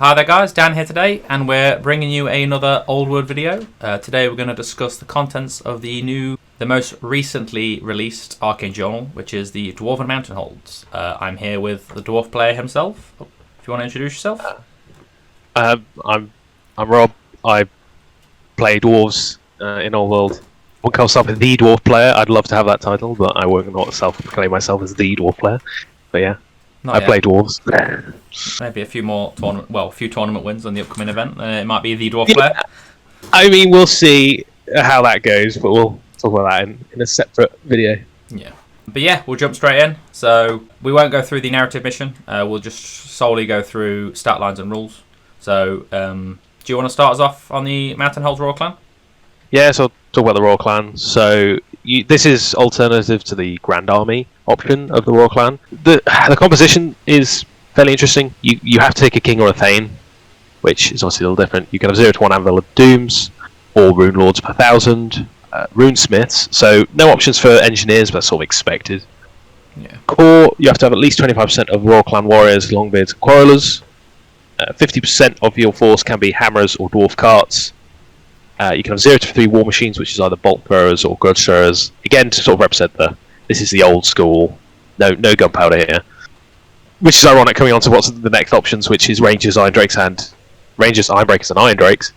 Hi there guys, Dan here today, and we're bringing you another Old World video. Today we're going to discuss the contents of the most recently released Arcane Journal, which is the Dwarven Mountain Holds. I'm here with the dwarf player himself. If you want to introduce yourself. I'm Rob. I play dwarves in Old World. I won't call myself the dwarf player. I'd love to have that title, but I won't not self-proclaim myself as the dwarf player. But yeah. I play dwarves. Maybe a few tournament wins on the upcoming event. It might be the dwarf player. I mean, we'll see how that goes, but we'll talk about that in a separate video. Yeah. But yeah, we'll jump straight in. So we won't go through the narrative mission. We'll just solely go through stat lines and rules. So do you want to start us off on the Mountain Holds Royal Clan? Yeah, so I'll talk about the Royal Clan. So this is alternative to the Grand Army option of the Royal Clan. The composition is fairly interesting. You have to take a king or a thane, which is obviously a little different. You can have 0 to 1 Anvil of Dooms, or Rune Lords per 1,000, Rune Smiths. So no options for engineers, but that's sort of expected. Yeah. Core, you have to have at least 25% of Royal Clan warriors, longbeards, and quarrelers. 50% of your force can be hammers or dwarf carts. You can have 0 to 3 war machines, which is either bolt throwers or grudge throwers. Again, to sort of represent this is the old school, no gunpowder here. Which is ironic coming on to what's the next options, which is Rangers, Ironbreakers, and Iron Drakes.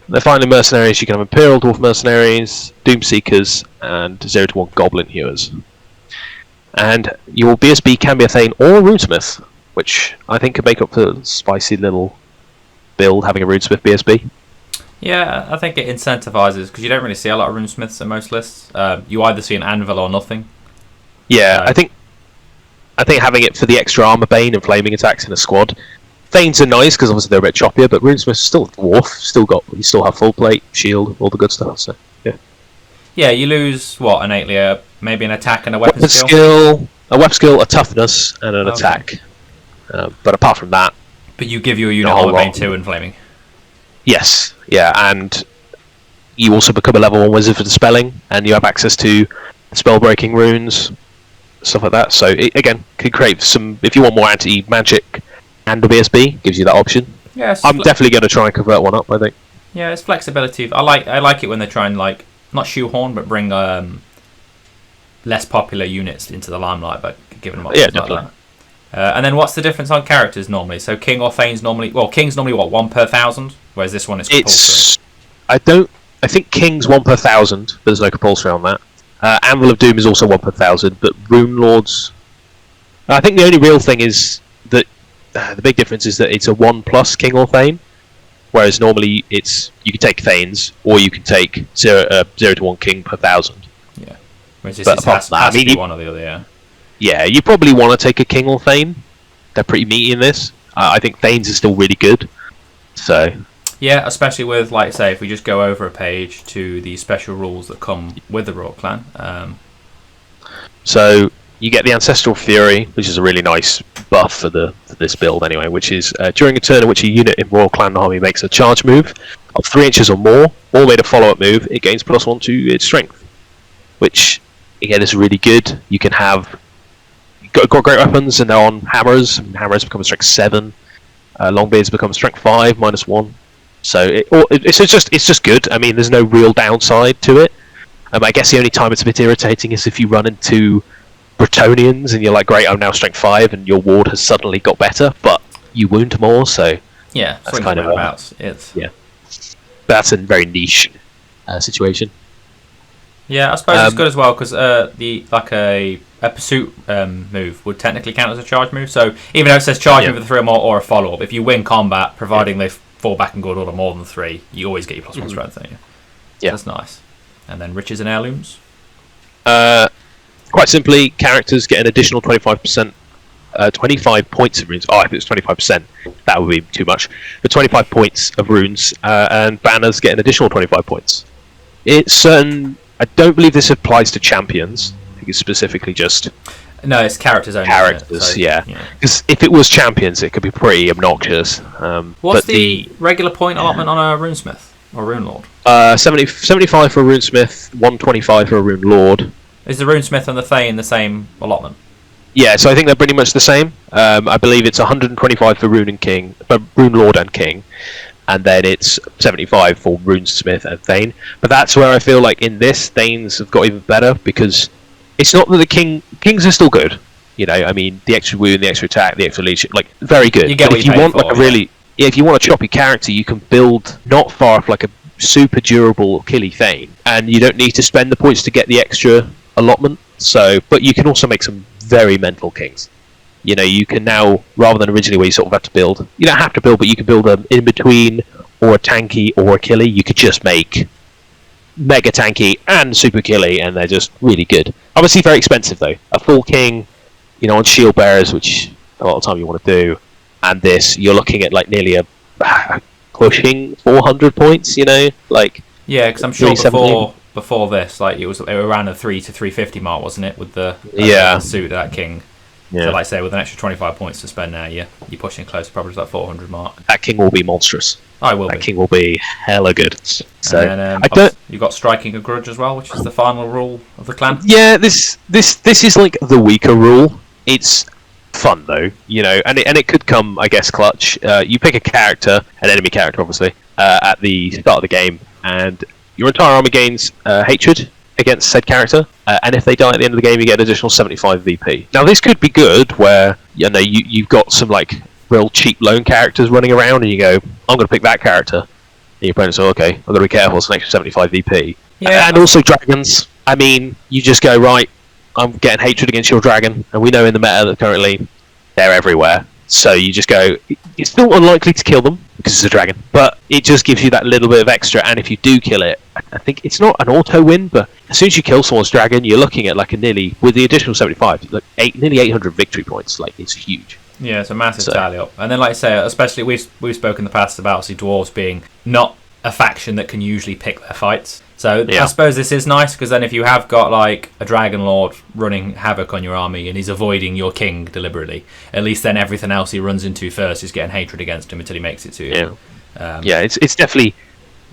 Then finally, mercenaries. You can have Imperial Dwarf Mercenaries, Doom Seekers, and 0 to 1 Goblin Hewers. And your BSB can be a Thane or a Runesmith, which I think could make up for a spicy little build having a Runesmith BSB. Yeah, I think it incentivizes, because you don't really see a lot of runesmiths in most lists. You either see an anvil or nothing. Yeah, I think having it for the extra armor bane and flaming attacks in a squad. Thanes are nice because obviously they're a bit choppier, but runesmiths still a dwarf. You still have full plate, shield, all the good stuff. So yeah. Yeah, you lose innately, maybe an attack and a weapon skill, a weapon skill, a toughness, and an attack. But apart from that, but you give your unit armor bane 2 and flaming. Yes, yeah, and you also become a level 1 wizard for dispelling, and you have access to spell-breaking runes, stuff like that. So, again, could create some... If you want more anti-magic and a BSB, gives you that option. Yeah, I'm definitely going to try and convert one up, I think. Yeah, it's flexibility. I like it when they try and, not shoehorn, but bring less popular units into the limelight, but giving them options. Yeah, definitely. Like that. And then what's the difference on characters normally? So King or Thane's normally... Well, King's normally, 1 per 1,000? Whereas this one is compulsory. I think King's 1 per 1,000, but there's no compulsory on that. Anvil of Doom is also 1 per 1,000, but Rune Lords... I think the only real thing is that... the big difference is that it's a 1 plus King or Thane, whereas normally it's... You can take Thanes, or you can take 0 to 1 King per 1,000. Yeah. Whereas this has to be one or the other, yeah. Yeah, you probably want to take a King or Thane. They're pretty meaty in this. I think Thanes is still really good. So... Yeah, especially with, say, if we just go over a page to the special rules that come with the Royal Clan. So you get the Ancestral Fury, which is a really nice buff for this build anyway, which is during a turn in which a unit in Royal Clan army makes a charge move of 3 inches or more, or made a follow-up move, it gains +1 to its strength. Which, again, is really good. You can have... Got great weapons, and they're on hammers. Hammers become strength 7. Longbeards become strength 5, -1. So it's just good. I mean, there's no real downside to it. I guess the only time it's a bit irritating is if you run into Bretonnians and you're like, great, I'm now strength 5, and your ward has suddenly got better, but you wound more. So yeah, that's kind of that's a very niche situation. Yeah, I suppose it's good as well because a pursuit move would technically count as a charge move. So even though it says charge move with 3 or more or a follow up, if you win combat, providing they fall back and go to more than 3, you always get your +1 strength, don't you? Yeah, that's nice. And then riches and heirlooms. Quite simply, characters get an additional 25%, 25 points of runes. Oh, if it's 25%, that would be too much. But 25 points of runes, and banners get an additional 25 points. It's certain. I don't believe this applies to champions. I think it's specifically just. No, it's characters only. Characters, so, yeah. Because if it was champions, it could be pretty obnoxious. What's the regular point allotment on a runesmith or rune lord? 75 for a runesmith, 125 for a rune lord. Is the runesmith and the thane the same allotment? Yeah, so I think they're pretty much the same. I believe it's 125 for Rune and King, Rune Lord and King, and then it's 75 for Runesmith and Thane. But that's where I feel like in this, Thanes have got even better, because it's not that the Kings are still good. You know, I mean, the extra wound, the extra attack, the extra leadership, like, very good. You get but what if you you pay want for, like a really, if you want a choppy character, you can build not far off like a super durable killy Thane, and you don't need to spend the points to get the extra allotment. So, but you can also make some very mental Kings. You know, you can now, rather than originally where you sort of have to build, you don't have to build, but you can build them in between, or a tanky, or a killy. You could just make mega tanky and super killy, and they're just really good. Obviously very expensive though. A full King, you know, on shield bearers, which a lot of time you want to do, and this, you're looking at like nearly a pushing 400 points, you know, like, yeah, because I'm sure before this, like, it was around the 3 to 350 mark, wasn't it, with the suit of that King. So, like I say, with an extra 25 points to spend now, you're pushing close probably to that 400 mark. That King will be monstrous. That King will be hella good. So and then, you've got striking a grudge as well, which is the final rule of the clan. Yeah, this is like the weaker rule. It's fun though, you know, and it could come, I guess, clutch. You pick a character, an enemy character, obviously, at the start of the game, and your entire army gains hatred against said character, and if they die at the end of the game, you get an additional 75 VP. Now, this could be good, where you know you've got some like real cheap lone characters running around, and you go, I'm going to pick that character, and your opponent's okay, I've got to be careful, it's an extra 75 VP. Yeah, and also dragons. I mean, you just go, right, I'm getting hatred against your dragon, and we know in the meta that currently they're everywhere. So you just go, it's still unlikely to kill them because it's a dragon, but it just gives you that little bit of extra. And if you do kill it, I think it's not an auto win, but as soon as you kill someone's dragon, you're looking at like a nearly, with the additional 75, like nearly 800 victory points. Like, it's huge. Yeah, it's a massive tally up. And then, like I say, especially we've spoken in the past about obviously dwarves being not a faction that can usually pick their fights. So I suppose this is nice, because then if you have got like a dragon lord running havoc on your army and he's avoiding your king deliberately, at least then everything else he runs into first is getting hatred against him until he makes it to you. Yeah, it's definitely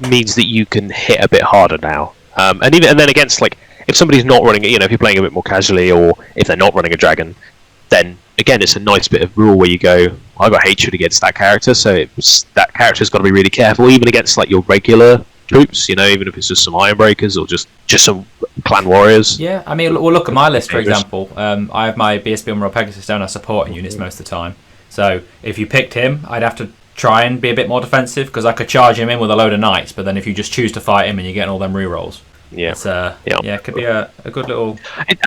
means that you can hit a bit harder now. And then against, like, if somebody's not running, you know, if you're playing a bit more casually, or if they're not running a dragon, then again it's a nice bit of rule where you go, I got hatred against that character, so that character's got to be really careful, even against like your regular troops, you know, even if it's just some iron breakers or just some clan warriors. Yeah, I mean, we'll look at my list, for example. I have my BSB and Royal Pegasus down as supporting units most of the time. So if you picked him, I'd have to try and be a bit more defensive, because I could charge him in with a load of knights, but then if you just choose to fight him and you're getting all them rerolls, it could be a good little...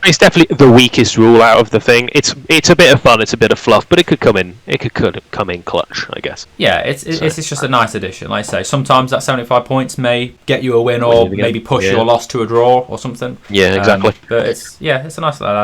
It's definitely the weakest rule out of the thing. It's a bit of fun, it's a bit of fluff, but it could come in clutch, I guess. Yeah, it's just a nice addition. Like I say, sometimes that 75 points may get you a win, or maybe push your loss to a draw or something. Yeah, exactly. But it's a nice little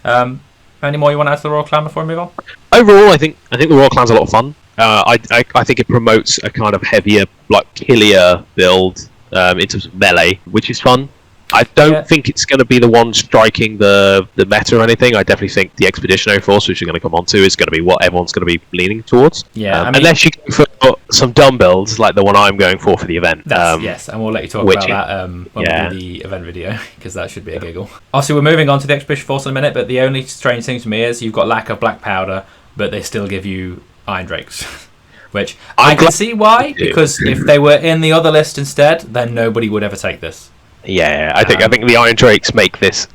add. Any more you want to add to the Royal Clan before we move on? Overall, I think the Royal Clan's a lot of fun. I think it promotes a kind of heavier, like, killier build in terms of melee, which is fun. I don't think it's going to be the one striking the meta or anything. I definitely think the Expeditionary Force, which we're going to come on to, is going to be what everyone's going to be leaning towards. Yeah, unless you go for some dumb builds like the one I'm going for the event. Yes, and we'll let you talk about that when we do the event video, because that should be a giggle. Obviously, we're moving on to the Expedition Force in a minute, but the only strange thing to me is you've got lack of black powder, but they still give you Iron Drakes. Which I can see why, because if they were in the other list instead, then nobody would ever take this. Yeah, I think the Iron Drakes make this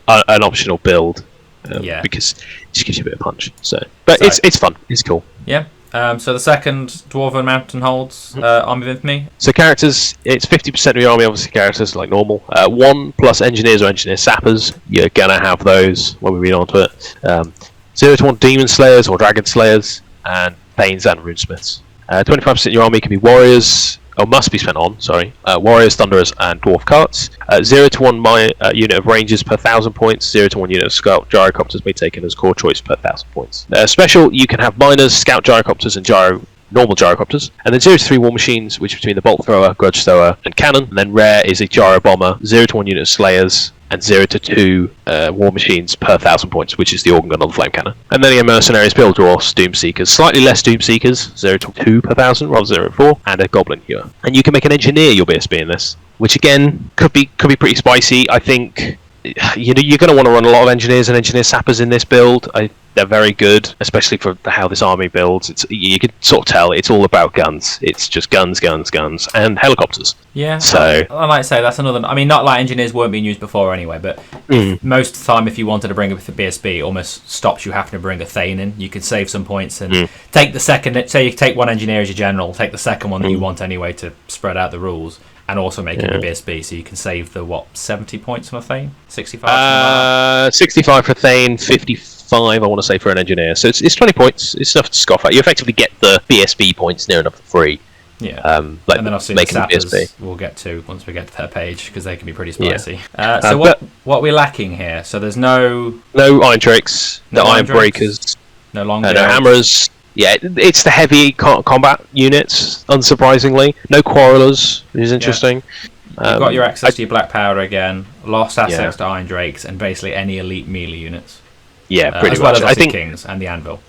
an optional build, because it just gives you a bit of punch. But it's fun, it's cool. Yeah. So the second Dwarven Mountain Holds Army of Infamy. So characters, it's 50% of your army, obviously characters like normal. 1 plus engineers or engineer sappers, you're gonna have those when we read on to it. 0 to 1 demon slayers or dragon slayers, and Thanes and runesmiths. 25% of your army can be warriors, or must be spent on, warriors, thunderers, and dwarf carts. 0 to 1 unit of rangers per 1,000 points, 0 to 1 unit of scout gyrocopters may be taken as core choice per 1,000 points. Special, you can have miners, scout gyrocopters, and normal gyrocopters. And then 0 to 3 war machines, which are between the bolt thrower, grudge thrower, and cannon. And then rare is a gyro bomber, 0 to 1 unit of slayers, and 0 to 2 war machines per 1,000 points, which is the organ gun or the flame cannon. And then you have mercenaries, build dwarfs, doom seekers, slightly less doom seekers, 0 to 2 per 1,000 rather than 0 to 4, and a goblin hewer. And you can make an engineer your BSB in this, which again could be pretty spicy. I think you're going to want to run a lot of engineers and engineer sappers in this build. They're very good, especially for how this army builds. You can sort of tell it's all about guns. It's just guns, and helicopters. Yeah, so I might say that's another. I mean, not like engineers weren't being used before anyway, but most of the time, if you wanted to bring a BSB, it almost stops you having to bring a Thane in. You can save some points and take the second. Say you take one engineer as your general, take the second one that you want anyway to spread out the rules. And also make it a BSB, so you can save the 70 points on a Thane, 65. 65 for Thane, 55 I want to say for an engineer. So it's 20 points. It's enough to scoff at. You effectively get the BSB points near enough for free. Yeah. And then obviously the sappers we'll get to once we get to their page because they can be pretty spicy. So what we're lacking here? So there's no iron tricks, no iron breakers, no long no hammers. Yeah, it's the heavy combat units, unsurprisingly. No quarrelers, which is interesting. You've got your access to your black powder again, lost access to iron drakes, and basically any elite melee units. Yeah, pretty as much. well as the kings and the anvil.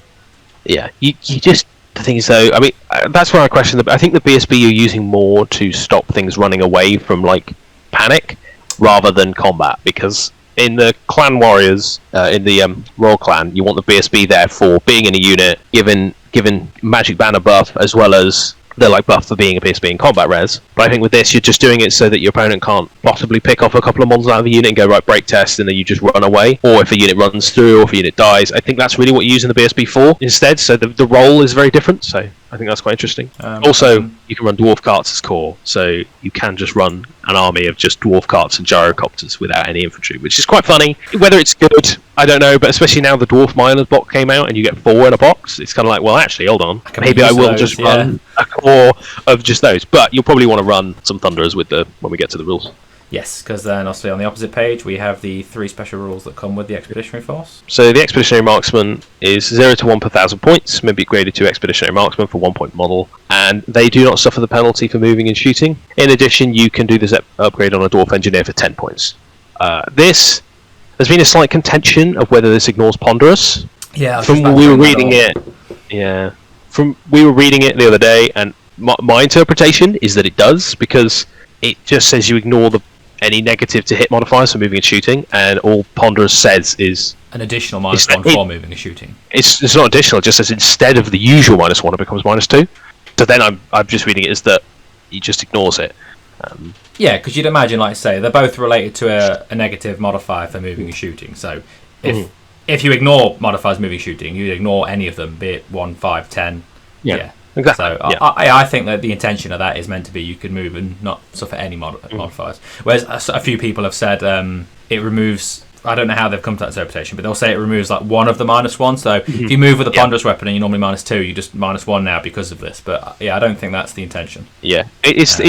Yeah, you just... The thing is, though, I mean, that's where I question I think the BSB you're using more to stop things running away from, like, panic, rather than combat, because... In the clan warriors, in the royal clan, you want the BSB there for being in a unit, given magic banner buff, as well as the buff for being a BSB in combat res. But I think with this, you're just doing it so that your opponent can't possibly pick off a couple of models out of the unit and go, right, break test, and then you just run away. Or if a unit runs through, or if a unit dies. I think that's really what you're using the BSB for instead, so the role is very different, so I think that's quite interesting. Also, you can run dwarf carts as core, so you can just run an army of just dwarf carts and gyrocopters without any infantry, which is quite funny. Whether it's good, I don't know, but especially now the dwarf miners box came out and you get 4 in a box, it's kind of like, well, actually, hold on, maybe I will just run a core of just those. But you'll probably want to run some Thunderers when we get to the rules. Yes, because then obviously on the opposite page we have the 3 special rules that come with the Expeditionary Force. So the Expeditionary Marksman is 0 to 1 per 1,000 points, may be upgraded to Expeditionary Marksman for 1 point model, and they do not suffer the penalty for moving and shooting. In addition, you can do this upgrade on a Dwarf Engineer for 10 points. There's been a slight contention of whether this ignores Ponderous. Yeah, we were reading it the other day, and my interpretation is that it does, because it just says you ignore any negative to hit modifiers for moving and shooting, and all Ponderous says is an additional -1 for moving and shooting. It's not additional; it just says instead of the usual -1, it becomes -2. So then I'm just reading it as that he just ignores it. Yeah, because you'd imagine, like I say, they're both related to a negative modifier for moving and shooting. So if you ignore modifiers moving and shooting, you'd ignore any of them, be it 1, 5, 10. Yeah. Exactly. So I think that the intention of that is meant to be you can move and not suffer any modifiers. Whereas a few people have said it removes. I don't know how they've come to that interpretation, but they'll say it removes one of the -1. So if you move with a ponderous weapon and you're normally -2, you just -1 now because of this. But I don't think that's the intention. Yeah, it's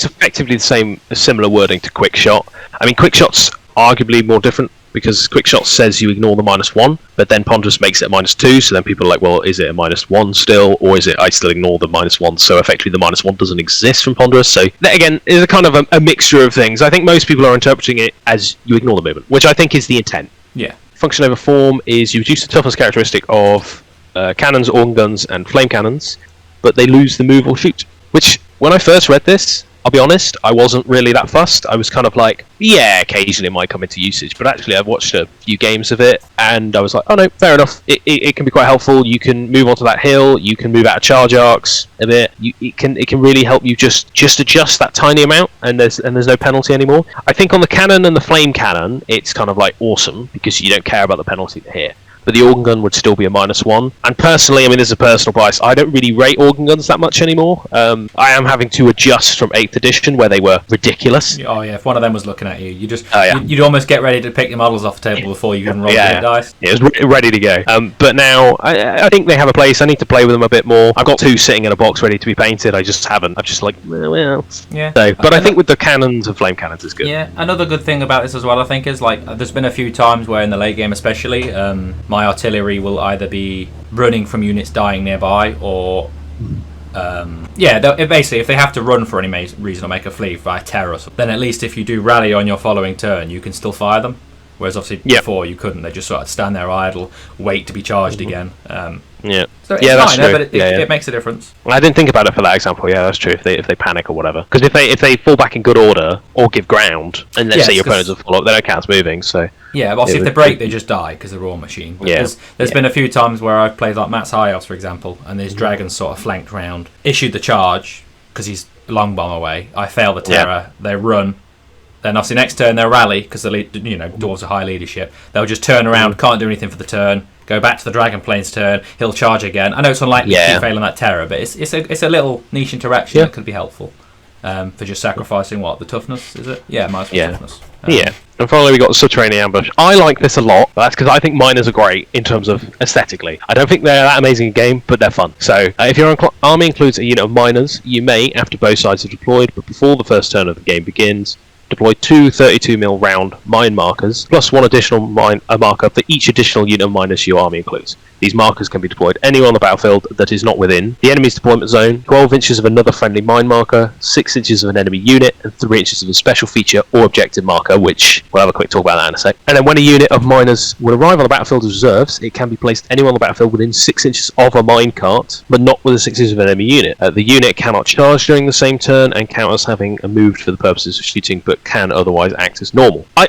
effectively similar wording to Quick Shot. I mean, Quick Shot's arguably more different, because Quick Shot says you ignore the -1, but then Ponderous makes it a -2, so then people are like, well, is it a -1 still, or is it I still ignore the -1, so effectively the -1 doesn't exist from Ponderous. So that, again, is a kind of a mixture of things. I think most people are interpreting it as you ignore the movement, which I think is the intent. Yeah. Function over form is you reduce the toughness characteristic of cannons, organ guns, and flame cannons, but they lose the move or shoot, which, when I first read this, I'll be honest, I wasn't really that fussed. I was kind of like, yeah, occasionally it might come into usage, but actually I've watched a few games of it, and I was like, oh no, fair enough. It can be quite helpful. You can move onto that hill, you can move out of charge arcs a bit. It can really help you just adjust that tiny amount, and there's no penalty anymore. I think on the cannon and the flame cannon, it's kind of like awesome, because you don't care about the penalty here. But the organ gun would still be a -1. And personally, I mean, there's a personal bias. I don't really rate organ guns that much anymore. I am having to adjust from 8th edition, where they were ridiculous. Oh yeah, if one of them was looking at you, you'd almost get ready to pick your models off the table before you even roll the dice. Yeah, it was ready to go. But now, I think they have a place. I need to play with them a bit more. I've got 2 sitting in a box ready to be painted. I just haven't. I'm just like, well. Yeah. So, but I think with the cannons and flame cannons is good. Yeah, another good thing about this as well, I think, is there's been a few times where in the late game especially, my artillery will either be running from units dying nearby, or basically if they have to run for any reason or make a flee by terror, then at least if you do rally on your following turn, you can still fire them. Whereas obviously before you couldn't. They just sort of stand there idle, wait to be charged again. So it's that's minor, true. but it makes a difference. I didn't think about it for that example. Yeah, that's true. If they panic or whatever, because if they fall back in good order or give ground, and let's say your opponents will fall up, they don't count as moving. So yeah, but obviously if they break, they just die because they're raw machine. But there's been a few times where I've played like Matt's High Elves, for example, and these dragons sort of flanked round, issued the charge because he's long bomb away. I fail the terror. They run. Then obviously next turn they'll rally because dwarves are high leadership. They'll just turn around, can't do anything for the turn. Go back to the Dragon Plane's turn. He'll charge again. I know it's unlikely to keep failing that terror, but it's a little niche interaction that could be helpful for just sacrificing the toughness, is it? Yeah, minus toughness. And finally we got the Subterranean Ambush. I like this a lot, but that's because I think miners are great in terms of aesthetically. I don't think they're that amazing a game, but they're fun. So if your army includes a unit of miners, you may, after both sides are deployed, but before the first turn of the game begins, deploy 2 32mm round mine markers, plus 1 additional marker for each additional unit of miners your army includes. These markers can be deployed anywhere on the battlefield that is not within the enemy's deployment zone, 12 inches of another friendly mine marker, 6 inches of an enemy unit, and 3 inches of a special feature or objective marker, which we'll have a quick talk about that in a sec. And then when a unit of miners will arrive on the battlefield as reserves, it can be placed anywhere on the battlefield within 6 inches of a mine cart, but not within 6 inches of an enemy unit. The unit cannot charge during the same turn and count as having moved for the purposes of shooting, but can otherwise act as normal. I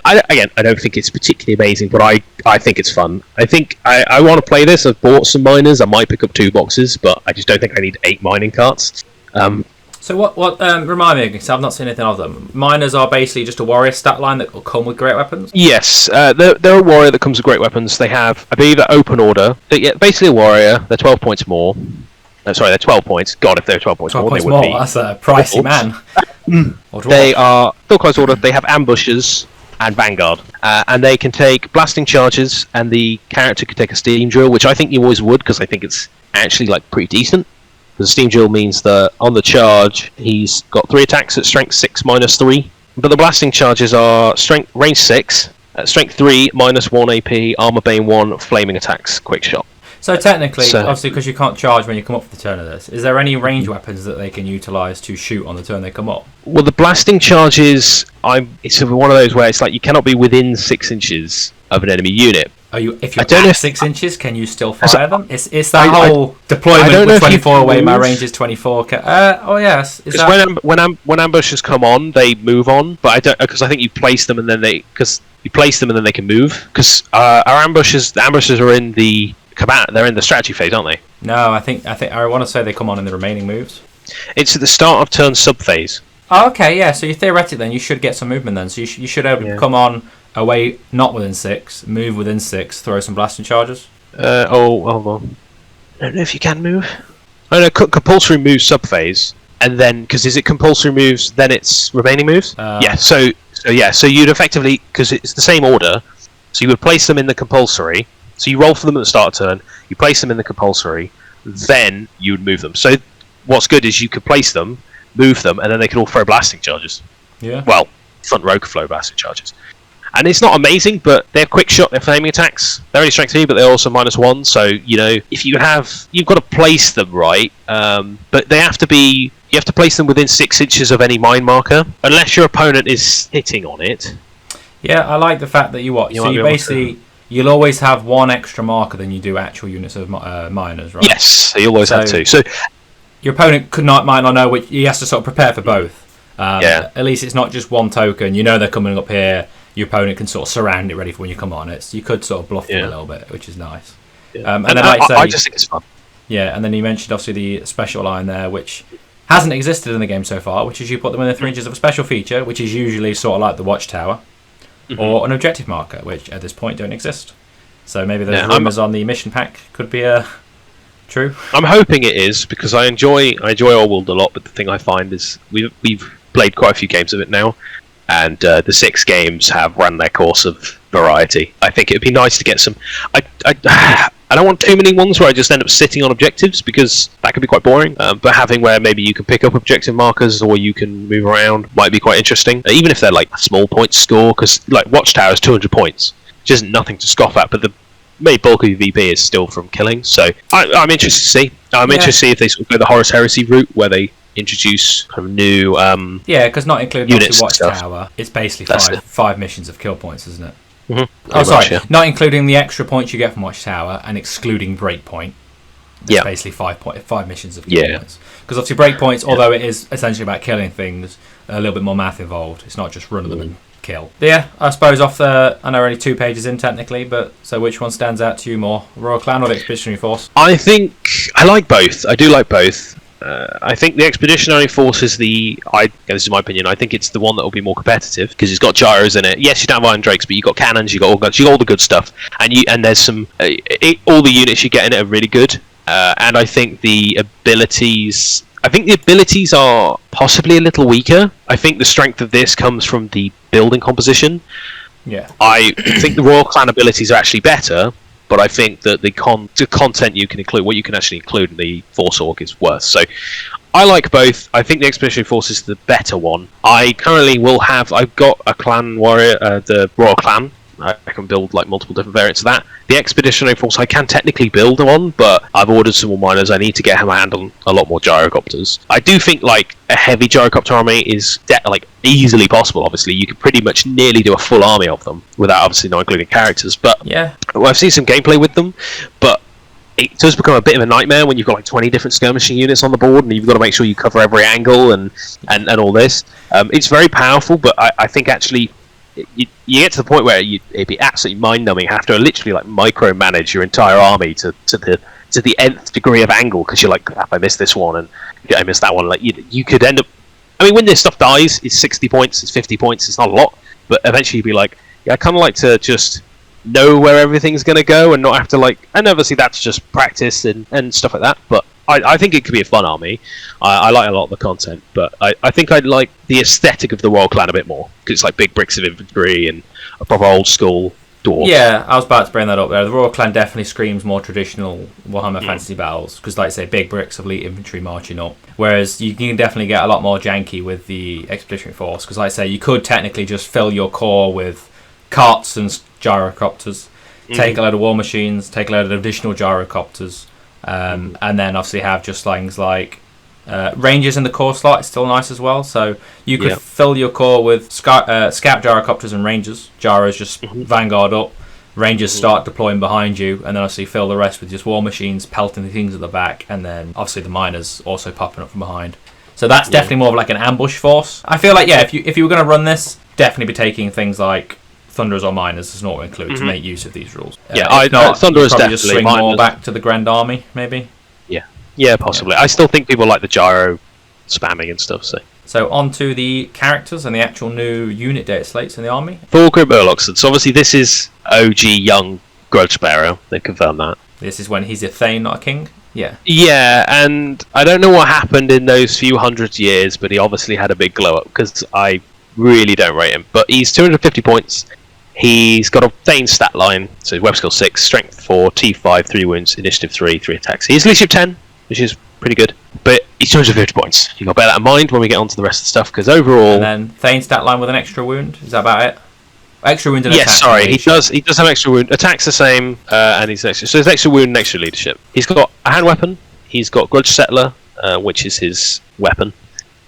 don't think it's particularly amazing, but I think it's fun. I think I want to play this. I've bought some miners. I might pick up 2 boxes, but I just don't think I need 8 mining carts. So what remind me, because I've not seen anything of them. Miners are basically just a warrior stat line that will come with great weapons? Yes, they're a warrior that comes with great weapons. They have, I believe, an open order. They're basically a warrior. They're 12 points more. They're 12 points. God, if they're 12 points more, they would be. That's a pricey man. They are still close order. They have ambushes and Vanguard, and they can take blasting charges, and the character can take a steam drill, which I think you always would, because I think it's actually pretty decent. The steam drill means that on the charge he's got 3 attacks at strength 6 -3, but the blasting charges are strength range 6, strength 3 -1 AP, armor bane 1, flaming attacks, quick shot. So technically, obviously, because you can't charge when you come up for the turn of this, is there any range weapons that they can utilise to shoot on the turn they come up? Well, the blasting charges, it's one of those where it's you cannot be within 6 inches of an enemy unit. If you're at 6 inches, can you still fire them? It's that whole deployment with 24 away, my range is 24. Yes. Because when ambushes come on, they move on, but I don't, because I think you place them and then they can move. Because our ambushes are in the combat, they're in the strategy phase, aren't they? No, I think I want to say they come on in the remaining moves. It's at the start of turn sub phase. Oh, okay, yeah. So you theoretically then you should get some movement then. So you should able to come on away, not within 6, move within 6, throw some blasting charges. Hold on. I don't know if you can move. Oh no, compulsory moves sub phase, and then because is it compulsory moves, then it's remaining moves. So you'd effectively, because it's the same order, so you would place them in the compulsory. So you roll for them at the start of turn, you place them in the compulsory, then you would move them. So what's good is you could place them, move them, and then they can all throw blasting charges. Yeah. Well, front row can throw blasting charges. And it's not amazing, but they're quick shot, they're flaming attacks. They're only strength 3, but they're also -1. So, if you've got to place them right, but you have to place them within 6 inches of any mine marker, unless your opponent is hitting on it. Yeah, I like the fact that you'll always have 1 extra marker than you do actual units of miners, right? Yes, so you always have 2. So your opponent might not know which. He has to sort of prepare for both. At least it's not just 1 token. They're coming up here. Your opponent can sort of surround it ready for when you come on. You could sort of bluff them a little bit, which is nice. Yeah. And then I just think it's fun. Yeah, and then you mentioned obviously the special line there, which hasn't existed in the game so far, which is you put them in the 3 inches of a special feature, which is usually sort of like the Watchtower, or an objective marker, which at this point don't exist. So maybe those rumours on the mission pack could be true. I'm hoping it is, because I enjoy Old-World a lot, but the thing I find is we've played quite a few games of it now, and the 6 games have run their course of variety. I think it'd be nice to get some. I don't want too many ones where I just end up sitting on objectives, because that could be quite boring. But having where maybe you can pick up objective markers or you can move around might be quite interesting. Even if they're a small point score, because Watchtower is 200 points, which isn't nothing to scoff at. But the main bulk of your VP is still from killing. So I'm interested to see. I'm interested to see if they sort of go the Horus Heresy route, where they introduce kind of new because not including units Watchtower, it's basically five missions of kill points, isn't it? Oh, sorry, not including the extra points you get from Watchtower and excluding Breakpoint. That's basically 5 missions of kill points. Because obviously Breakpoints, although it is essentially about killing things, a little bit more math involved. It's not just run them and kill. But yeah, I suppose I know we're only 2 pages in technically, but so which one stands out to you more, Royal Clan or the Expeditionary Force? I think I like both. I do like both. I think the Expeditionary Force is this is my opinion, I think it's the one that will be more competitive because it's got gyros in it. Yes, you don't have Iron Drakes, but you got cannons, you got all the good stuff, and there's some all the units you get in it are really good. And I think the abilities are possibly a little weaker. I think the strength of this comes from the building composition. Yeah. I think the Royal Clan abilities are actually better, but I think that the content you can include, what you can actually include in the Force Org is worse. So I like both. I think the Expeditionary Force is the better one. I've got a clan warrior, the Royal Clan. I can build like multiple different variants of that. The Expeditionary Force I can technically build one, but I've ordered some more miners. I need to get my hand on a lot more gyrocopters. I do think like a heavy gyrocopter army is easily possible. Obviously, you could pretty much nearly do a full army of them without obviously not including characters. But yeah, I've seen some gameplay with them, but it does become a bit of a nightmare when you've got like 20 different skirmishing units on the board, and you've got to make sure you cover every angle and all this. It's very powerful, but I think actually. You get to the point where it'd be absolutely mind-numbing. You have to literally like micromanage your entire army to the nth degree of angle because you're like, crap, I missed this one and I missed that one. Like you could end up. I mean, when this stuff dies, it's 60 points, it's 50 points, it's not a lot, but eventually you'd be like, yeah, I kind of like to just know where everything's going to go and not have to like. And obviously that's just practice and stuff like that, but. I think it could be a fun army. I like a lot of the content, but I think I'd like the aesthetic of the Royal Clan a bit more because it's like big bricks of infantry and a proper old school dwarf. Yeah, I was about to bring that up there. The Royal Clan definitely screams more traditional Warhammer Fantasy battles because, like I say, big bricks of elite infantry marching up. Whereas you can definitely get a lot more janky with the Expeditionary Force because, like I say, you could technically just fill your core with carts and gyrocopters, take a load of war machines, take a load of additional gyrocopters. And then obviously have just things like Rangers in the core slot is still nice as well. So you could fill your core with scout gyrocopters and Rangers. Gyros just vanguard up. Rangers start deploying behind you, and then obviously fill the rest with just war machines pelting the things at the back, and then obviously the miners also popping up from behind. So that's definitely more of like an ambush force. I feel like if you were going to run this, definitely be taking things like Thunderers or Miners as an auto-include to make use of these rules. Thunderers definitely. Just swing more back to the Grand Army, maybe? Yeah, possibly. I still think people like the gyro spamming and stuff, So on to the characters and the actual new unit data slates in the army. Thorgrim Urloxon. So obviously this is OG young Grudge Bearer. They've confirmed that. This is when he's a Thane, not a king? Yeah. Yeah, and I don't know what happened in those few hundred years, but he obviously had a big glow-up, because I really don't rate him. But he's 250 points. He's got a Thane stat line, so web skill 6, strength 4, T5, 3 wounds, initiative 3, 3 attacks. He's leadership 10, which is pretty good, but he's 250 points. You've got to bear that in mind when we get on to the rest of the stuff, because overall... And then Thane stat line with an extra wound, is that about it? Extra wound and attack. Yes, sorry, he does have extra wound. Attack's the same, and he's extra. So there's extra wound and extra leadership. He's got a hand weapon, he's got Grudge Settler, which is his weapon.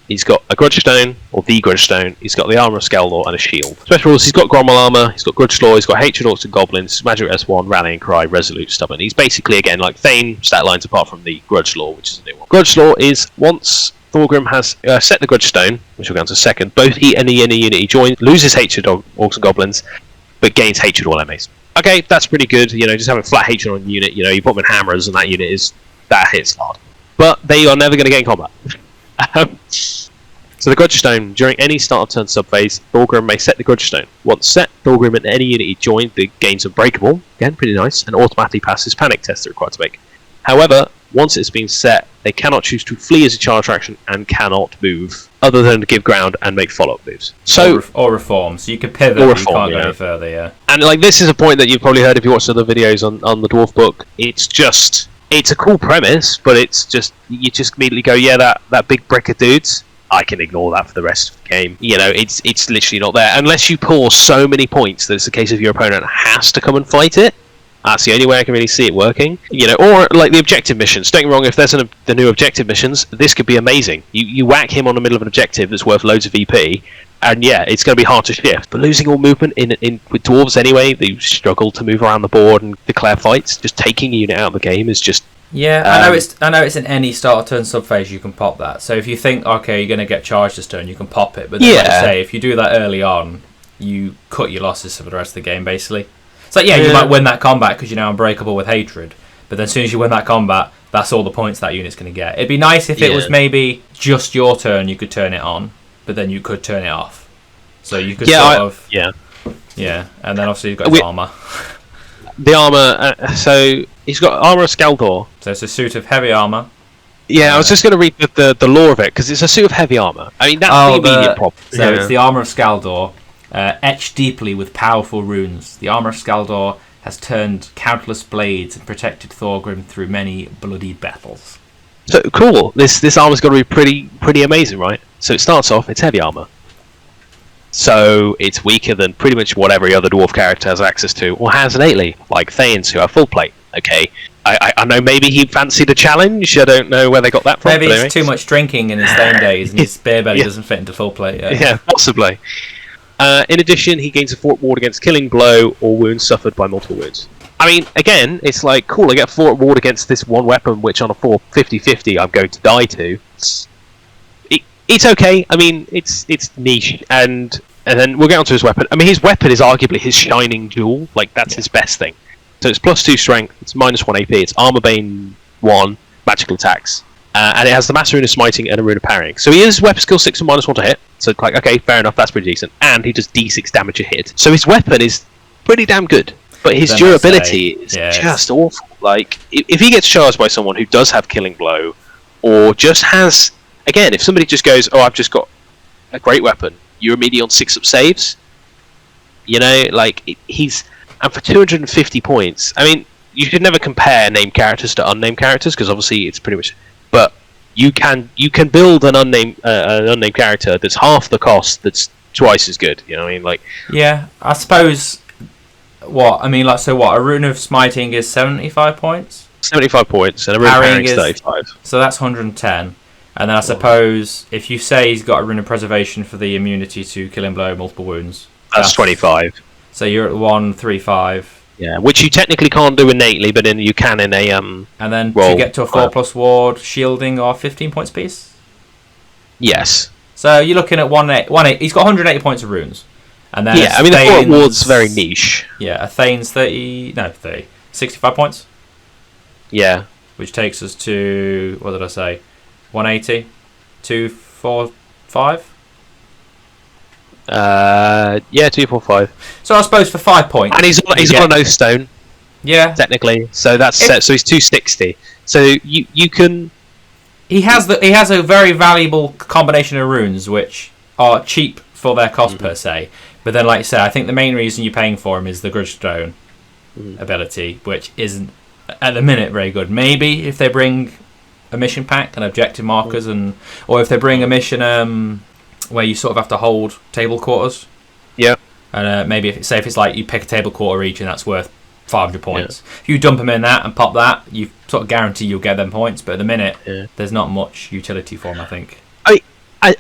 He's got a Grudge Stone, or the Grudge Stone. He's got the Armour of Skeldor and a shield. Special rules, he's got Grommel Armour, he's got Grudge Law, he's got Hatred Orcs and Goblins, Magic S1, Rallying Cry, Resolute, Stubborn. He's basically, again, like Thane stat lines apart from the Grudge Law, which is a new one. Grudge Law is, once Thorgrim has set the Grudge Stone, which we'll get into in a second, both he and the inner unit he joins loses Hatred Orcs and Goblins, but gains Hatred all MAs. Okay, that's pretty good, just having flat Hatred on the unit, you put them in hammers and that unit that hits hard. But they are never going to get in combat. So the Grudge Stone, during any start of turn subphase, Thorgrim may set the Grudge Stone. Once set, Thorgrim and any unit he joined the gains Unbreakable, again pretty nice, and automatically passes panic tests they're required to make. However, once it's been set, they cannot choose to flee as a charge action and cannot move, other than to give ground and make follow-up moves. So or reform, so you could pivot, but you can't go any further, yeah. And this is a point that you've probably heard if you watched other videos on the Dwarf book. It's a cool premise, but you just immediately go, yeah, that big brick of dudes, I can ignore that for the rest of the game. It's literally not there. Unless you pour so many points that it's the case of your opponent has to come and fight it. That's the only way I can really see it working. Or like the objective missions. Don't get me wrong, if there's the new objective missions, this could be amazing. You whack him on the middle of an objective that's worth loads of VP, And yeah, it's going to be hard to shift. But losing all movement in with dwarves anyway, they struggle to move around the board and declare fights. Just taking a unit out of the game is just... Yeah, I know it's in any start turn subphase you can pop that. So if you think, okay, you're going to get charged this turn, you can pop it. But then, like I say, if you do that early on, you cut your losses for the rest of the game, basically. It's like, you might win that combat because you're now unbreakable with hatred. But then as soon as you win that combat, that's all the points that unit's going to get. It'd be nice if it was maybe just your turn you could turn it on, but then you could turn it off. So you could Yeah, and then obviously you've got his armour. The armour, so he's got armour of Skaldor. So it's a suit of heavy armour. Yeah, I was just going to read the lore of it, because it's a suit of heavy armour. I mean, that's the immediate problem. So it's the armour of Skaldor, etched deeply with powerful runes. The armour of Skaldor has turned countless blades and protected Thorgrim through many bloody battles. So cool. This armor's got to be pretty amazing, right? So it starts off, it's heavy armor. So it's weaker than pretty much what every other dwarf character has access to, or has innately, like Thanes, who have full plate. Okay, I know maybe he fancied a challenge. I don't know where they got that from. Maybe it's too much drinking in his Thane days, and his spear belly doesn't fit into full plate. Yeah, possibly. In addition, he gains a fort ward against killing blow or wounds suffered by multiple wounds. I mean, again, it's like, cool, I get a fort ward against this one weapon, which on a 50-50 I'm going to die to. It's okay. I mean, it's niche, and then we'll get onto his weapon. I mean, his weapon is arguably his shining jewel. Like, that's his best thing. So it's +2 strength, it's -1 AP, it's armor bane 1, magical attacks, and it has the master rune of smiting and a rune of parrying. So he is weapon skill 6 and -1 to hit. So it's like, okay, fair enough, that's pretty decent. And he does D6 damage a hit. So his weapon is pretty damn good. But his durability is just awful. Like, if he gets charged by someone who does have killing blow, or just has... Again, if somebody just goes, oh, I've just got a great weapon, you're immediately on 6 up saves. You know, like, he's... And for 250 points, I mean, you should never compare named characters to unnamed characters, because obviously it's pretty much... But you can build an unnamed character that's half the cost, that's twice as good, you know what I mean? Like... Yeah, I suppose... What? I mean, like, so what? A rune of smiting is 75 points? 75 points, and a rune of parrying is 35. So that's 110. And then I suppose if you say he's got a rune of preservation for the immunity to killing blow, multiple wounds, that's 25. So you're at 135. Yeah, which you technically can't do innately, but then you can in a And then to get to a 4+ ward, shielding are 15 points piece. Yes. So you're looking at 180. He's got 180 points of runes. And then I mean, the fort ward's very niche. Yeah, a Thane's 65 points. Yeah. Which takes us to, what did I say? 180? 245? 245. So I suppose for 5 points. And he's on an oath stone. Yeah. Technically. So that's set. So he's 260. So you can... He has a very valuable combination of runes, which are cheap for their cost per se. But then, like you say, I think the main reason you're paying for him is the Grudgestone ability, which isn't, at the minute, very good. Maybe if they bring a mission pack and objective markers, or if they bring a mission where you sort of have to hold table quarters. Yeah. And maybe if it's like you pick a table quarter each and that's worth 500 points. Yeah. If you dump them in that and pop that, you sort of guarantee you'll get them points. But at the minute, there's not much utility for them, I think. I'm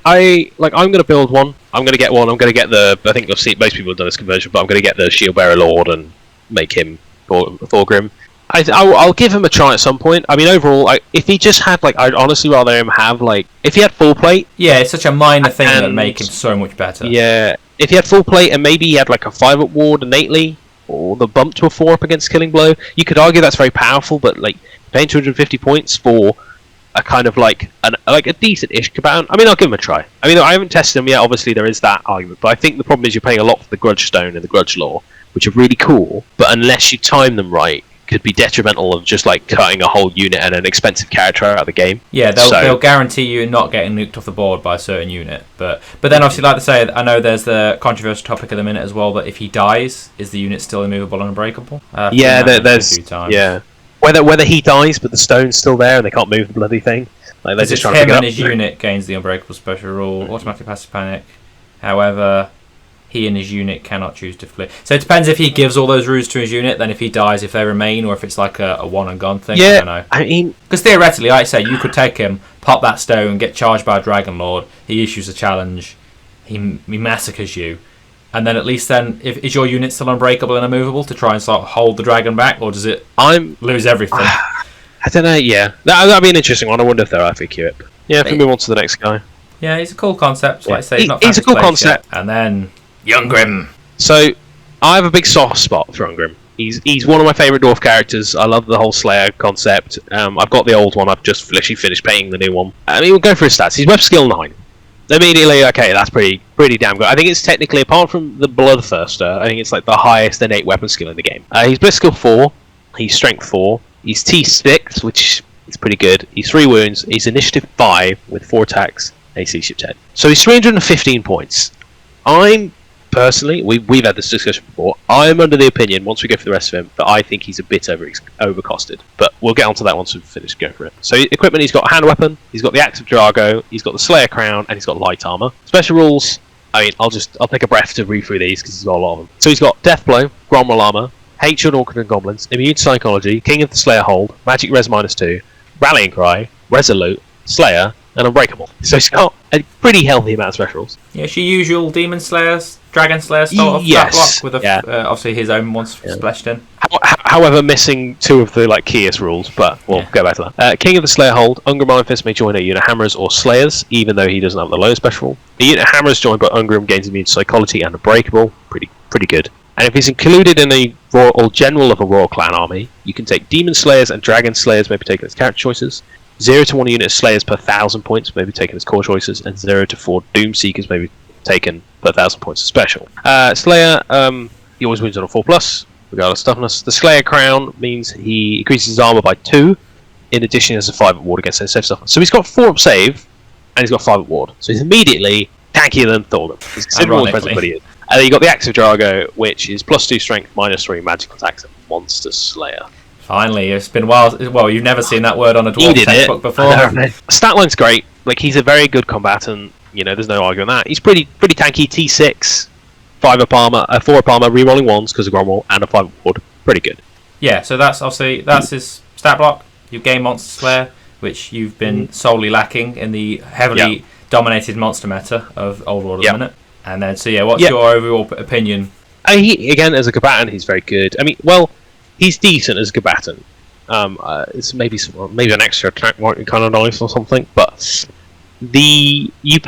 going to build one. I'm going to get one. I'm going to get I think I've seen most people have done this conversion, but I'm going to get the Shield Bearer Lord and make him Thorgrim. I'll give him a try at some point. I mean, overall, if he just had, I'd honestly rather him have, if he had full plate... Yeah, it's such a minor thing that would make him so much better. Yeah, if he had full plate and maybe he had, a 5-up ward innately, or the bump to a 4-up against Killing Blow, you could argue that's very powerful, but, paying 250 points for a kind of, a decent-ish Caban... I mean, I'll give him a try. I mean, I haven't tested him yet, obviously there is that argument, but I think the problem is you're paying a lot for the Grudge Stone and the Grudge Lore, which are really cool, but unless you time them right, could be detrimental of just cutting a whole unit and an expensive character out of the game. Yeah, they'll guarantee you not getting nuked off the board by a certain unit. But then obviously, like I say, I know there's the controversial topic at the minute as well that if he dies, is the unit still immovable and unbreakable? There's a few times. Whether he dies but the stone's still there and they can't move the bloody thing. They're just trying to him and his unit gains the unbreakable special rule, automatic passive panic. However, he and his unit cannot choose to flee. So it depends if he gives all those runes to his unit, then if he dies, if they remain, or if it's like a one and gone thing. Yeah, I don't know. I mean... Because theoretically, like I say, you could take him, pop that stone, get charged by a Dragon Lord, he issues a challenge, he massacres you. And then at least then, is your unit still unbreakable and immovable to try and sort of hold the dragon back, or does it lose everything? I don't know, yeah. That'd be an interesting one. I wonder if they're FAQ it. Yeah, if we move on to the next guy. Yeah, he's a cool concept. Like I say, he's a cool concept. Yet. And then, Youngrim. So, I have a big soft spot for Youngrim. He's one of my favourite dwarf characters. I love the whole Slayer concept. I've got the old one. I've just literally finished painting the new one. I mean, we'll go for his stats. He's weapon skill 9. Immediately, okay, that's pretty damn good. I think it's technically, apart from the Bloodthirster, I think it's like the highest innate weapon skill in the game. He's Bliss skill 4. He's strength 4. He's T6, which is pretty good. He's 3 wounds. He's initiative 5 with 4 attacks. AC ship 10. So he's 315 points. I'm personally, we've had this discussion before. I'm under the opinion, once we go through the rest of him, that I think he's a bit overcosted. But we'll get onto that once we've finished going for it. So equipment, he's got a hand weapon, he's got the Axe of Drago, he's got the Slayer Crown, and he's got light armor. Special rules. I mean, I'll take a breath to read through these because he's got a lot of them. So he's got Death Blow, Gromwell armor, Hatred, Orchid and Goblins, Immune Psychology, King of the Slayer Hold, Magic Res -2, Rallying Cry, Resolute, Slayer, and Unbreakable. So he's got a pretty healthy amount of special rules. Yeah, it's your usual Demon Slayers, Dragon Slayer sort of block with obviously his own ones splashed in. However, missing 2 of the keyest rules, but we'll go back to that. King of the Slayer Hold, Ungrim Iron Fist may join a unit Hammers or Slayers, even though he doesn't have the lowest special rule. A unit Hammers joined by Ungrim gains Immune Psychology and Unbreakable. Pretty good. And if he's included in a Royal General of a Royal Clan army, you can take Demon Slayers and Dragon Slayers may be taken as character choices. 0 to 1 unit of Slayers per 1,000 points may be taken as core choices, and 0 to 4 Doom Seekers may be taken per 1,000 points as special. Slayer, he always wins on a 4+, regardless of toughness. The Slayer Crown means he increases his armor by 2. In addition, he has a 5 ward against any safe stuff. So he's got 4 up save, and he's got 5 ward. So he's immediately tankier than Thorgrim. He's considerably more expensive than he is. And then you got the Axe of Drago, which is +2 strength, -3 magical attacks, and Monster Slayer. Finally, it's been a while. Well, you've never seen that word on a dwarf textbook before. Statline's great. He's a very good combatant. There's no arguing that. He's pretty tanky. T6, 5 up armor, 4 up armor, rerolling 1s because of Gromwell, and a 5 up ward. Pretty good. Yeah, so that's his stat block. You gain Monster Slayer, which you've been solely lacking in the heavily dominated monster meta of Old World at the minute. And then, what's your overall opinion? Again, as a combatant, he's very good. I mean, he's decent as a combatant. It's maybe an extra attack might be kind of nice or something, but I think you're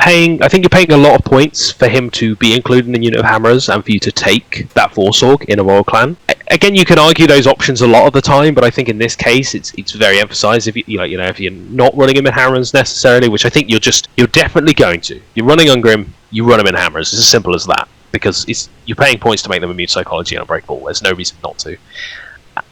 paying a lot of points for him to be included in a unit of Hammers and for you to take that Forsorg in a Royal Clan. Again, you can argue those options a lot of the time, but I think in this case it's very emphasised. If if you're not running him in Hammers necessarily, which I think you're definitely going to. You're running Ungrim, you run him in Hammers. It's as simple as that, because you're paying points to make them Immune Psychology and Unbreakable. There's no reason not to.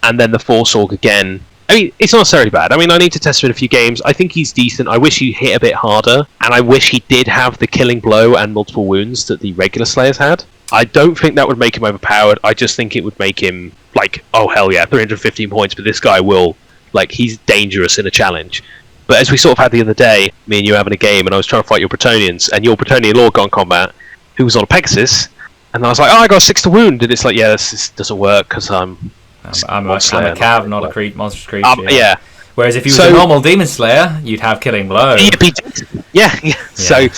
And then the Forsorg again. I mean, it's not necessarily bad. I mean, I need to test him in a few games. I think he's decent. I wish he hit a bit harder, and I wish he did have the killing blow and multiple wounds that the regular Slayers had. I don't think that would make him overpowered. I just think it would make him oh hell yeah, 315 points, but this guy will, he's dangerous in a challenge. But as we sort of had the other day, me and you having a game, and I was trying to fight your Bretonians, and your Bretonian Lord got in combat, who was on a Pegasus, and I was like, oh, I got 6 to wound, and it's this doesn't work because I'm a cav, not a monstrous creature. Yeah. Whereas if you were a normal Demon Slayer, you'd have Killing Blow. Yeah. So,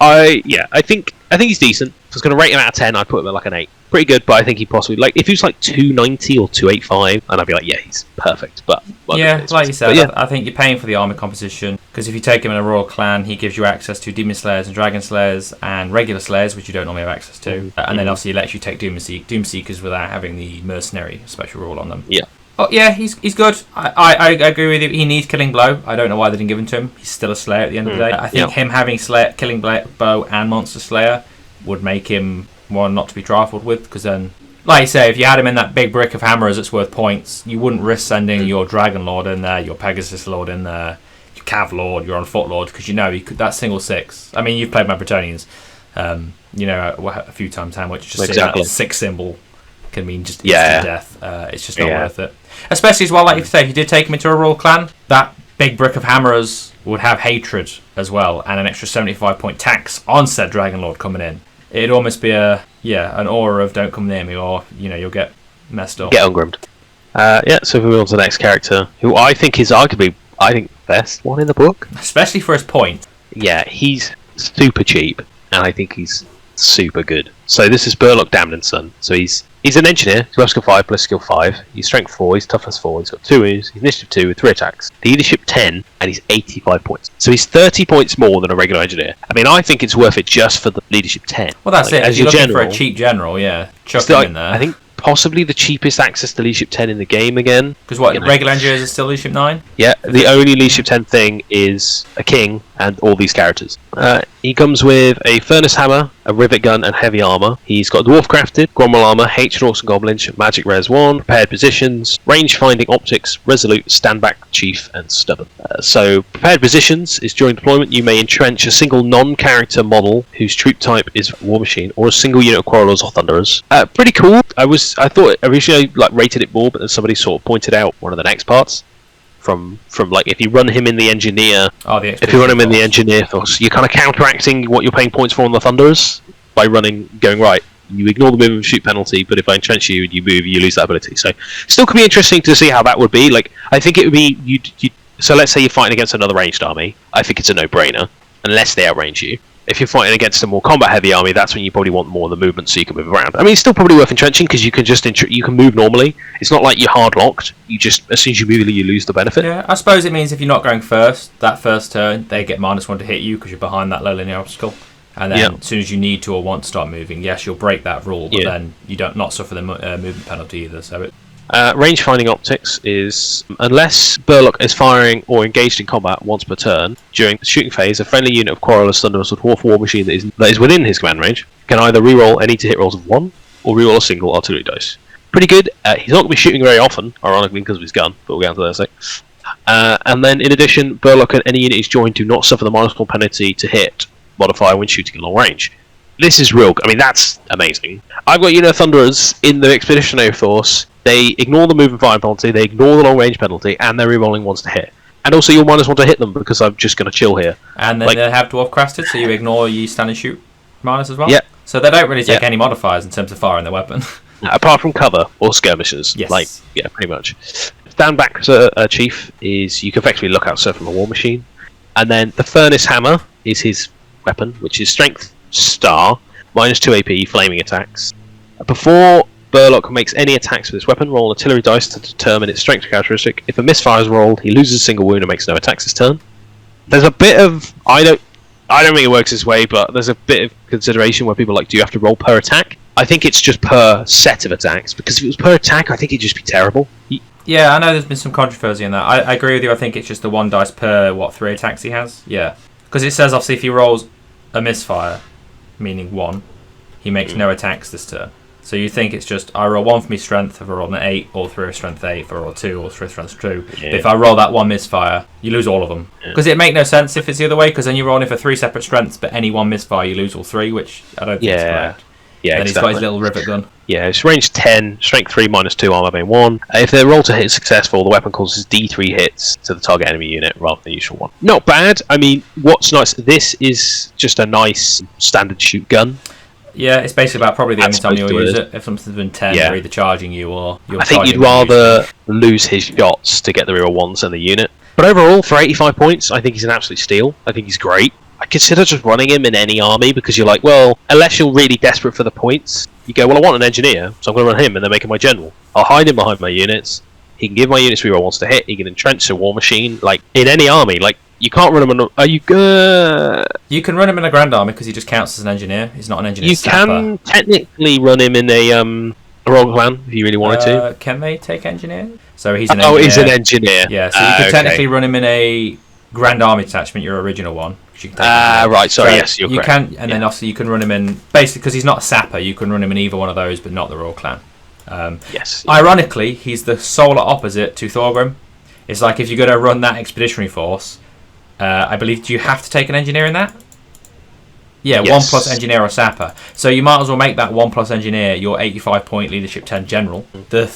I think he's decent. If I was going to rate him out of 10, I'd put him at an 8. Pretty good, but I think he possibly if he was 290 or 285, and I'd be yeah, he's perfect. But like you said, I think you're paying for the armor composition, because if you take him in a Royal Clan, he gives you access to Demon Slayers and Dragon Slayers and regular Slayers, which you don't normally have access to, and then obviously he lets you take Doom Seekers without having the Mercenary special rule on them. Yeah. Oh yeah, he's good. I agree with you. He needs Killing Blow. I don't know why they didn't give him to him. He's still a Slayer at the end of the day. I think him having Killing Blow and Monster Slayer would make him one not to be trifled with, because then, like you say, if you had him in that big brick of Hammers that's worth points, you wouldn't risk sending your Dragon Lord in there, your Pegasus Lord in there, your Cav Lord, your On Foot Lord, because you could that single 6. I mean, you've played my Bretonians, a few times how much just that 6 symbol can mean just instant death. It's just not worth it. Especially as well, like you say, if you did take him into a Royal Clan, that big brick of Hammers would have Hatred as well, and an extra 75 point tax on said Dragon Lord coming in. It'd almost be an aura of don't come near me, or you'll get messed up. Get ungrimmed. So we move on to the next character, who I think is arguably best one in the book, especially for his point. Yeah, he's super cheap. and I think he's super good. So this is Burlock Damned Son. So he's an engineer. He's skill 5 plus skill 5. He's strength 4. He's toughness 4. He's got 2 wounds. He's initiative 2 with 3 attacks. Leadership 10, and he's 85 points. So he's 30 points more than a regular engineer. I mean, I think it's worth it just for the leadership 10. Well, that's it. If you're looking for a cheap general, yeah, chuck him in there. I think possibly the cheapest access to leadership 10 in the game again. Because regular engineers are still leadership 9? Yeah, the only leadership 10 thing is a king and all these characters. He comes with a furnace hammer, a rivet gun, and heavy armor. He's got dwarf crafted, gromwell armor, hatred orcs and goblins, magic res 1, prepared positions, range finding optics, resolute, stand back, chief, and stubborn. So prepared positions is during deployment you may entrench a single non-character model whose troop type is war machine, or a single unit of quarrelers or thunderers. Pretty cool. I thought originally rated it more, but then somebody sort of pointed out one of the next parts. From like if you run him in the engineer, if you run him in the engineer force, you're kind of counteracting what you're paying points for on the thunderers by going right. You ignore the move and shoot penalty, but if I entrench you and you move, you lose that ability. So still could be interesting to see how that would be. Like I think it would be so let's say you're fighting against another ranged army. I think it's a no-brainer unless they outrange you. If you're fighting against a more combat-heavy army, that's when you probably want more of the movement so you can move around. I mean, it's still probably worth entrenching because you can just you can move normally. It's not like you're hard-locked. You just, as soon as you move, you lose the benefit. Yeah, I suppose it means if you're not going first, that first turn, they get -1 to hit you because you're behind that low linear obstacle. And then as soon as you need to or want to start moving, yes, you'll break that rule, but then you don't not suffer the movement penalty either. So range finding optics is unless Burlock is firing or engaged in combat once per turn during the shooting phase, a friendly unit of quarrelers, thunderers, or dwarf war machine that is within his command range can either reroll any to hit rolls of 1 or reroll a single artillery dice. Pretty good. He's not going to be shooting very often, ironically because of his gun, but we'll get onto that in a sec. And then in addition, Burlock and any unit he's joined do not suffer the -1 penalty to hit modifier when shooting at long range. This is real. I mean, that's amazing. I've got unit of thunderers in the expeditionary force. They ignore the move and fire penalty, they ignore the long range penalty, and they're rerolling ones to hit. And also you're -1 to hit them because I'm just going to chill here. And then they have dwarf crafted, so you ignore your stand and shoot minus as well? Yeah. So they don't really take any modifiers in terms of firing their weapon. Apart from cover or skirmishes. Yes. Yeah, pretty much. Stand back chief is you can effectively look out from a war machine. And then the furnace hammer is his weapon, which is strength star, -2 AP, flaming attacks. Before Burlock makes any attacks with his weapon, roll an artillery dice to determine its strength characteristic. If a misfire is rolled, he loses a single wound and makes no attacks this turn. There's a bit of I don't think it works this way, but there's a bit of consideration where people do you have to roll per attack? I think it's just per set of attacks, because if it was per attack, I think it'd just be terrible. Yeah, I know there's been some controversy in that. I agree with you. I think it's just the 1 dice per 3 attacks he has. Yeah, because it says obviously if he rolls a misfire, meaning 1, he makes no attacks this turn. So you think it's just, I roll 1 for my strength, if I roll an 8, all 3 are strength 8, if I roll 2, all 3 are strength 2. Yeah. But if I roll that 1 misfire, you lose all of them. Because it make no sense if it's the other way, because then you're rolling for 3 separate strengths, but any 1 misfire, you lose all 3, which I don't think is correct. Yeah, then he's got his little rivet gun. Yeah, it's range 10, strength 3, -2, armor being 1. If the roll to hit is successful, the weapon causes D3 hits to the target enemy unit rather than the usual 1. Not bad. I mean, what's nice, this is just a nice standard shoot gun. Yeah, it's basically about probably the only time you'll use it. If something's been 10, they're either charging you or you're I think you'd rather lose his shots to get the real 1s in the unit. But overall, for 85 points, I think he's an absolute steal. I think he's great. I consider just running him in any army because you're like, well, unless you're really desperate for the points, you go, well, I want an engineer, so I'm going to run him and then make him my general. I'll hide him behind my units. He can give my units reroll wants to hit. He can entrench a war machine. In any army, you can't run him on. Are you good? You can run him in a grand army because he just counts as an engineer. He's not an engineer. You can technically run him in a rogue clan if you really wanted to. Can they take engineer? So he's an engineer. Oh, he's an engineer. Yeah, so you could technically run him in a grand army detachment, your original one. Right, sorry, so yes, you're correct. Can, and then obviously you can run him in, basically because he's not a sapper, you can run him in either one of those, but not the Royal Clan. Yes. Ironically, he's the solar opposite to Thorgrim. It's like if you're going to run that expeditionary force, I believe, do you have to take an engineer in that? Yeah, yes. 1+ engineer or sapper. So you might as well make that 1+ engineer your 85-point leadership 10 general. The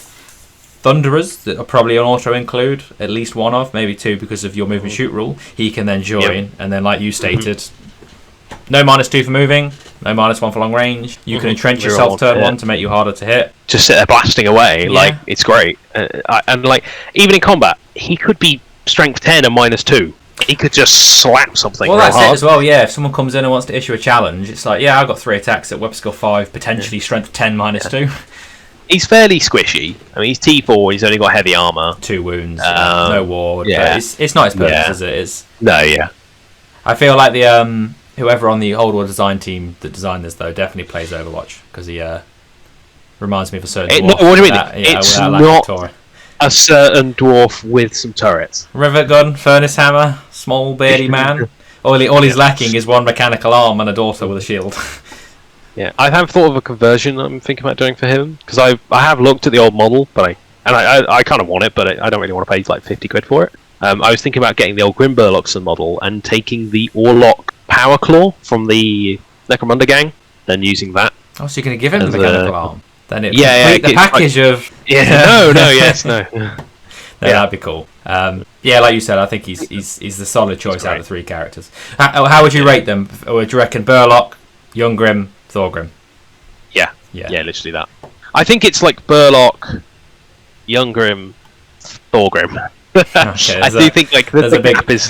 Thunderers that are probably an auto include at least one of, maybe 2 because of your move and shoot rule. He can then join, and then like you stated, no -2 for moving, no -1 for long range. You can entrench yourself turn 1 to make you harder to hit. Just sit there blasting away, it's great. And even in combat, he could be strength 10 and -2. he could just slap something. Well, that's hard. it as well. Yeah, if someone comes in and wants to issue a challenge, it's like, yeah, I've got 3 attacks at weapon skill 5, potentially strength 10 -2. He's fairly squishy. I mean, he's T4. He's only got heavy armor, 2 wounds, no ward. Yeah, but it's not his purpose as it is. No, yeah. I feel like the whoever on the Old War design team that designed this though definitely plays Overwatch because he reminds me of a certain dwarf. What do you mean? It's not a certain dwarf with some turrets. Rivet gun, furnace hammer, small beardy man. All he's lacking is 1 mechanical arm and a daughter with a shield. Yeah, I have thought of a conversion I'm thinking about doing for him because I have looked at the old model, but I kind of want it, but I don't really want to pay like 50 quid for it. I was thinking about getting the old Grimburloxen model and taking the Orlok Power Claw from the Necromunda gang, then using that. Oh, so you're going to give him the mechanical arm? Then it the package of... Yeah, no. That'd be cool. Yeah, like you said, I think he's the solid choice out of the 3 characters. How would you rate them? Would you reckon Burlock, Young Grim, Thorgrim? Yeah, literally that. I think it's like Burlock, Young Grim, Thorgrim. Okay, I do think like the gap is.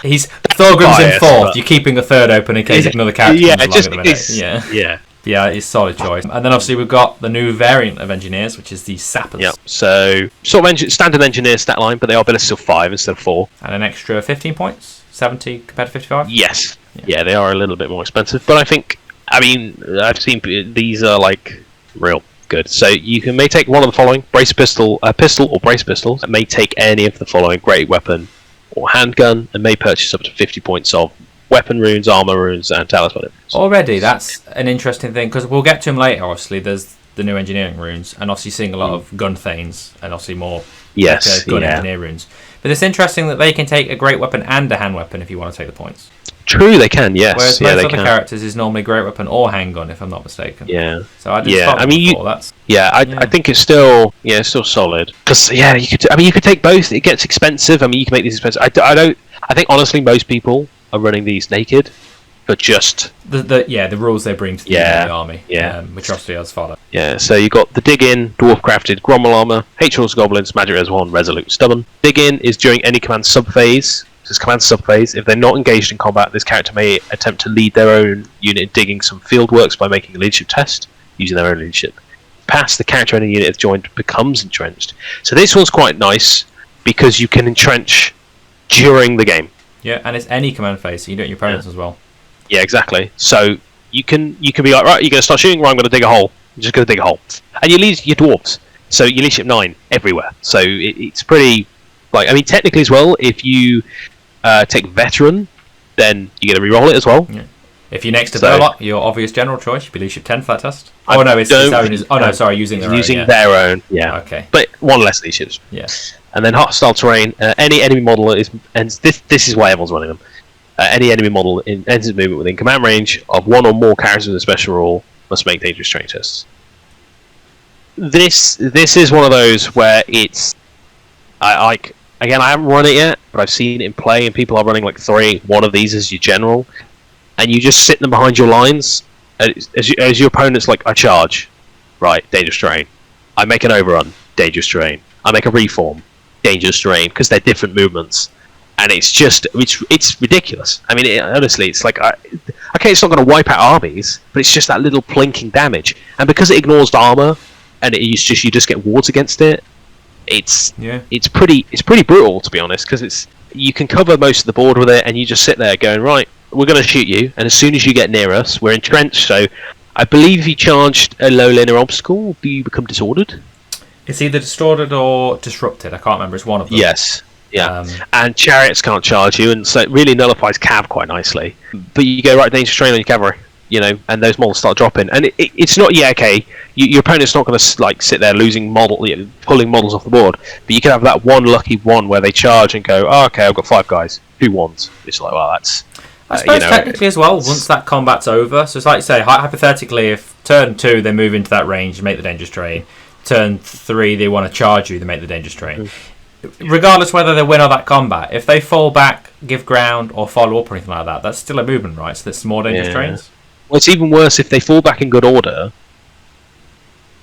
He's Thorgrim's in 4th. You're keeping a 3rd open in case another character comes along at the minute. Yeah, it's a solid choice. And then obviously we've got the new variant of engineers, which is the sappers. Yep. So sort of standard engineer stat line, but they are better still 5 instead of 4. And an extra 15 points, 70 compared to 55. Yes. Yeah, they are a little bit more expensive, but I mean, I've seen these are like real good. So you may take one of the following: brace pistol, pistol or brace pistol. It may take any of the following: great weapon or handgun, and may purchase up to 50 points of weapon runes, armor runes, and talisman runes. Already, that's an interesting thing because we'll get to them later. Obviously, there's the new engineering runes, and obviously seeing a lot of gun thanes, and obviously more gun engineer runes. But it's interesting that they can take a great weapon and a hand weapon if you want to take the points. True, they can. Yes. Whereas most other characters is normally great weapon or handgun, if I'm not mistaken. Yeah. So I just thought that's. I think it's still still solid because you could take both. It gets expensive. I mean, you can make these expensive. I think honestly most people are running these naked, but just the rules they bring to the army. Yeah. Which obviously has follow. Yeah. So you got the dig in, dwarf crafted, Grommel armor, H-Rolls goblins, magic res 1, resolute, stubborn. Dig in is during any command subphase. This command subphase. If they're not engaged in combat, this character may attempt to lead their own unit in digging some field works by making a leadership test using their own leadership. Pass, the character any unit that's joined becomes entrenched. So this one's quite nice because you can entrench during the game. Yeah, and it's any command phase, so you do it your opponents as well. Yeah, exactly. So you can be like, right, you're going to start shooting, right, I'm going to dig a hole. You're just going to dig a hole. And you lead your dwarves. So you leadership 9 everywhere. So it's pretty... technically as well, if you take veteran, then you get to reroll it as well. Yeah. If you're next to Burlock, your obvious general choice, you leadership 10 for that test. Oh no, it's his own. Using their own. Yeah. Okay. But 1 less leaderships. Yeah. And then hostile terrain. Any enemy model is, and this is why everyone's running them. Any enemy model enters movement within command range of 1 or more characters with a special rule must make dangerous terrain tests. This is one of those where it's Again, I haven't run it yet, but I've seen it in play, and people are running like 3. One of these as your general, and you just sit them behind your lines. As your opponent's like, I charge, right? Dangerous terrain. I make an overrun, dangerous terrain. I make a reform, dangerous terrain, because they're different movements, and it's ridiculous. I mean, honestly, it's like it's not going to wipe out armies, but it's just that little plinking damage, and because it ignores the armor, and you just get wards against it. It's pretty brutal, to be honest, because you can cover most of the board with it, and you just sit there going, right, we're going to shoot you, and as soon as you get near us, we're entrenched. So I believe if you charged a low linear obstacle, you become disordered. It's either distorted or disrupted. I can't remember. It's one of them. Yes. Yeah. And chariots can't charge you, and so it really nullifies cav quite nicely. But you go right dangerous terrain on your cavalry, and those models start dropping, and it's not your opponent's not going to sit there losing pulling models off the board, but you can have that one lucky one where they charge and go, oh, okay, I've got 5 guys, who wants? It's like, well, that's I suppose technically as well, once that combat's over, so it's like you say, hypothetically, if turn 2 they move into that range and make the dangerous terrain, turn 3 they want to charge you, they make the dangerous terrain. Regardless whether they win or that combat, if they fall back, give ground, or follow up or anything like that, that's still a movement, right? So there's more dangerous terrains. Well, it's even worse if they fall back in good order.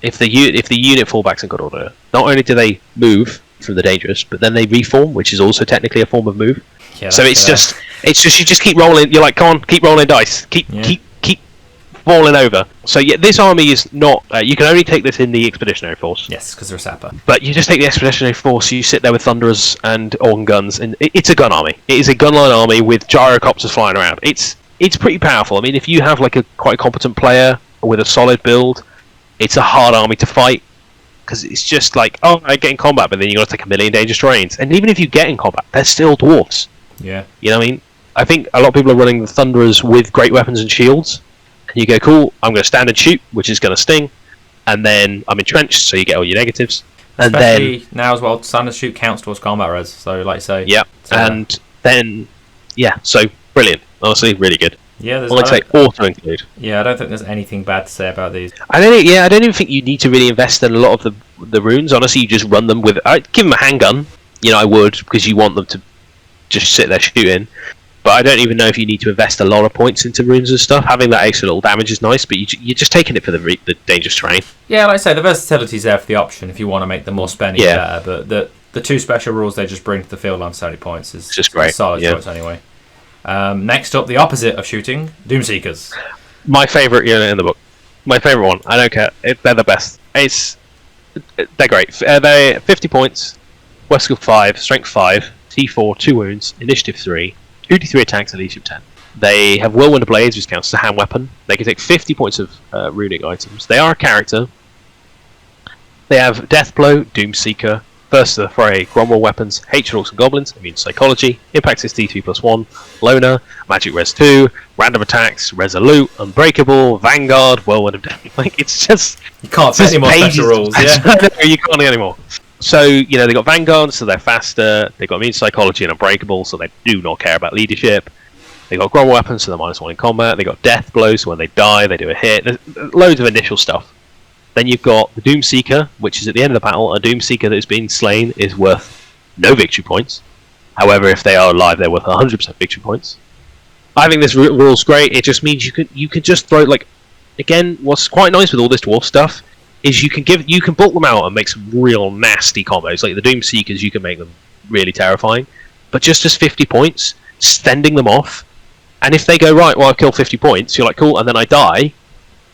If the unit fallbacks in good order, not only do they move from the dangerous, but then they reform, which is also technically a form of move. Yeah, so it's just you just keep rolling. You're like, come on, keep rolling dice, keep falling over. So yeah, this army is not. You can only take this in the expeditionary force. Yes, because they're a sapper. But you just take the expeditionary force. You sit there with thunderers and organ guns, and it's a gun army. It is a gunline army with gyrocopters flying around. It's pretty powerful. I mean, if you have like a quite competent player with a solid build, it's a hard army to fight because it's just like, oh, I get in combat, but then you got to take a million dangerous terrains. And even if you get in combat, they're still dwarves. Yeah. You know what I mean? I think a lot of people are running the thunderers with great weapons and shields. You go, cool, I'm going to stand and shoot, which is going to sting, and then I'm entrenched, so you get all your negatives. And especially then now as well, stand and shoot counts towards combat res, so like I say. Yeah, and then, so brilliant. Honestly, really good. Yeah, I'd say auto include. Yeah, I don't think there's anything bad to say about these. I don't even think you need to really invest in a lot of the runes. Honestly, you just run them with. I'd give them a handgun. I would, because you want them to just sit there shooting. But I don't even know if you need to invest a lot of points into runes and stuff. Having that extra little damage is nice, but you're just taking it for the dangerous terrain. Yeah, like I say, the versatility's there for the option if you want to make them more spenny better. But the two special rules they just bring to the field on 70 points is just great. A solid choice anyway. Next up, the opposite of shooting, Doomseekers. My favourite unit in the book. My favourite one. I don't care. They're the best. They're great. They're 50 points, West Skill 5, Strength 5, T4, 2 wounds, Initiative 3. 2d3 attacks and leadership 10. They have Whirlwind of Blades, which counts as a hand weapon. They can take 50 points of runic items. They are a character. They have Deathblow, Doomseeker, First to the Fray, Gromwell weapons, Hatred Orcs and Goblins, Immune Psychology, Impact is D3 plus 1, Loner, Magic Res 2, Random Attacks, Resolute, Unbreakable, Vanguard, Whirlwind of Death. Like, it's just... You can't fit any more special rules, yeah. You can't anymore. So, they got Vanguard, so they're faster. They got Immune Psychology and Unbreakable, so they do not care about leadership. They got Gromwell weapons, so they're -1 in combat. They got Death Blows, so when they die, they do a hit. There's loads of initial stuff. Then you've got the Doomseeker, which is at the end of the battle. A Doomseeker that has been slain is worth no victory points. However, if they are alive, they're worth 100% victory points. I think this rule's great. It just means you can just throw, like, again, what's quite nice with all this dwarf stuff is you can bulk them out and make some real nasty combos. Like the Doomseekers, you can make them really terrifying. But just as 50 points, sending them off, and if they go, right, well, I've killed 50 points, you're like, cool, and then I die,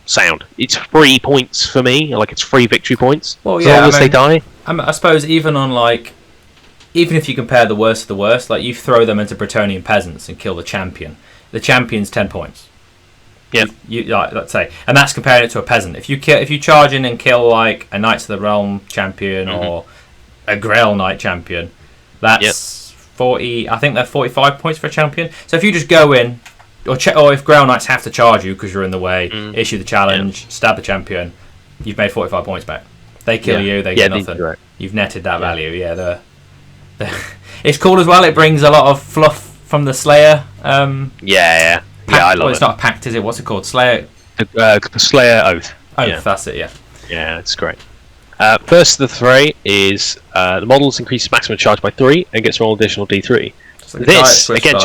sound. It's 3 points for me, like it's 3 victory points. Well, as long as they die. I suppose even if you compare the worst of the worst, like you throw them into Bretonian peasants and kill the champion's 10 points. Yeah, let's say, and that's comparing it to a peasant. If you charge in and kill like a Knights of the Realm champion or a Grail Knight champion, that's 40. I think they're 45 points for a champion. So if you just go in, or if Grail Knights have to charge you because you're in the way, issue the challenge, stab the champion, you've made 45 points back. They kill you, they get nothing. Right. You've netted that value. Yeah, it's cool as well. It brings a lot of fluff from the Slayer. I love it. It's not a pact, is it? What's it called? Slayer? Slayer Oath. That's it, yeah. Yeah, it's great. First of the 3 is the models increase maximum charge by 3 and gets one additional D3. Like this, again,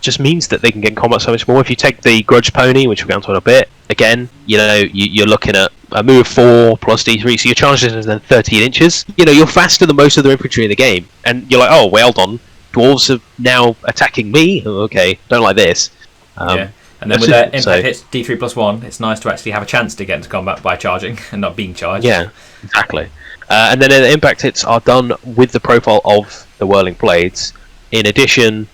just means that they can get in combat so much more. If you take the Grudge Pony, which we'll get onto in a bit, again, you're looking at a move 4 plus D3, so your charge distance is 13 inches. You're faster than most of the infantry in the game, and you're like, oh, well done. Dwarves are now attacking me. Oh, okay, don't like this. And then with their impact hits D3 plus 1, it's nice to actually have a chance to get into combat by charging and not being charged. Yeah, exactly. And then the impact hits are done with the profile of the Whirling Blades. In addition,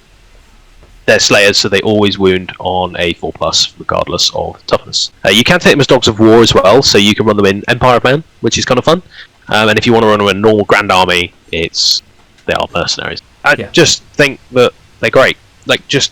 they're Slayers, so they always wound on a 4+, regardless of toughness. You can take them as Dogs of War as well, so you can run them in Empire of Man, which is kind of fun. And if you want to run them in a normal Grand Army, they are mercenaries. I just think that they're great. Like, just,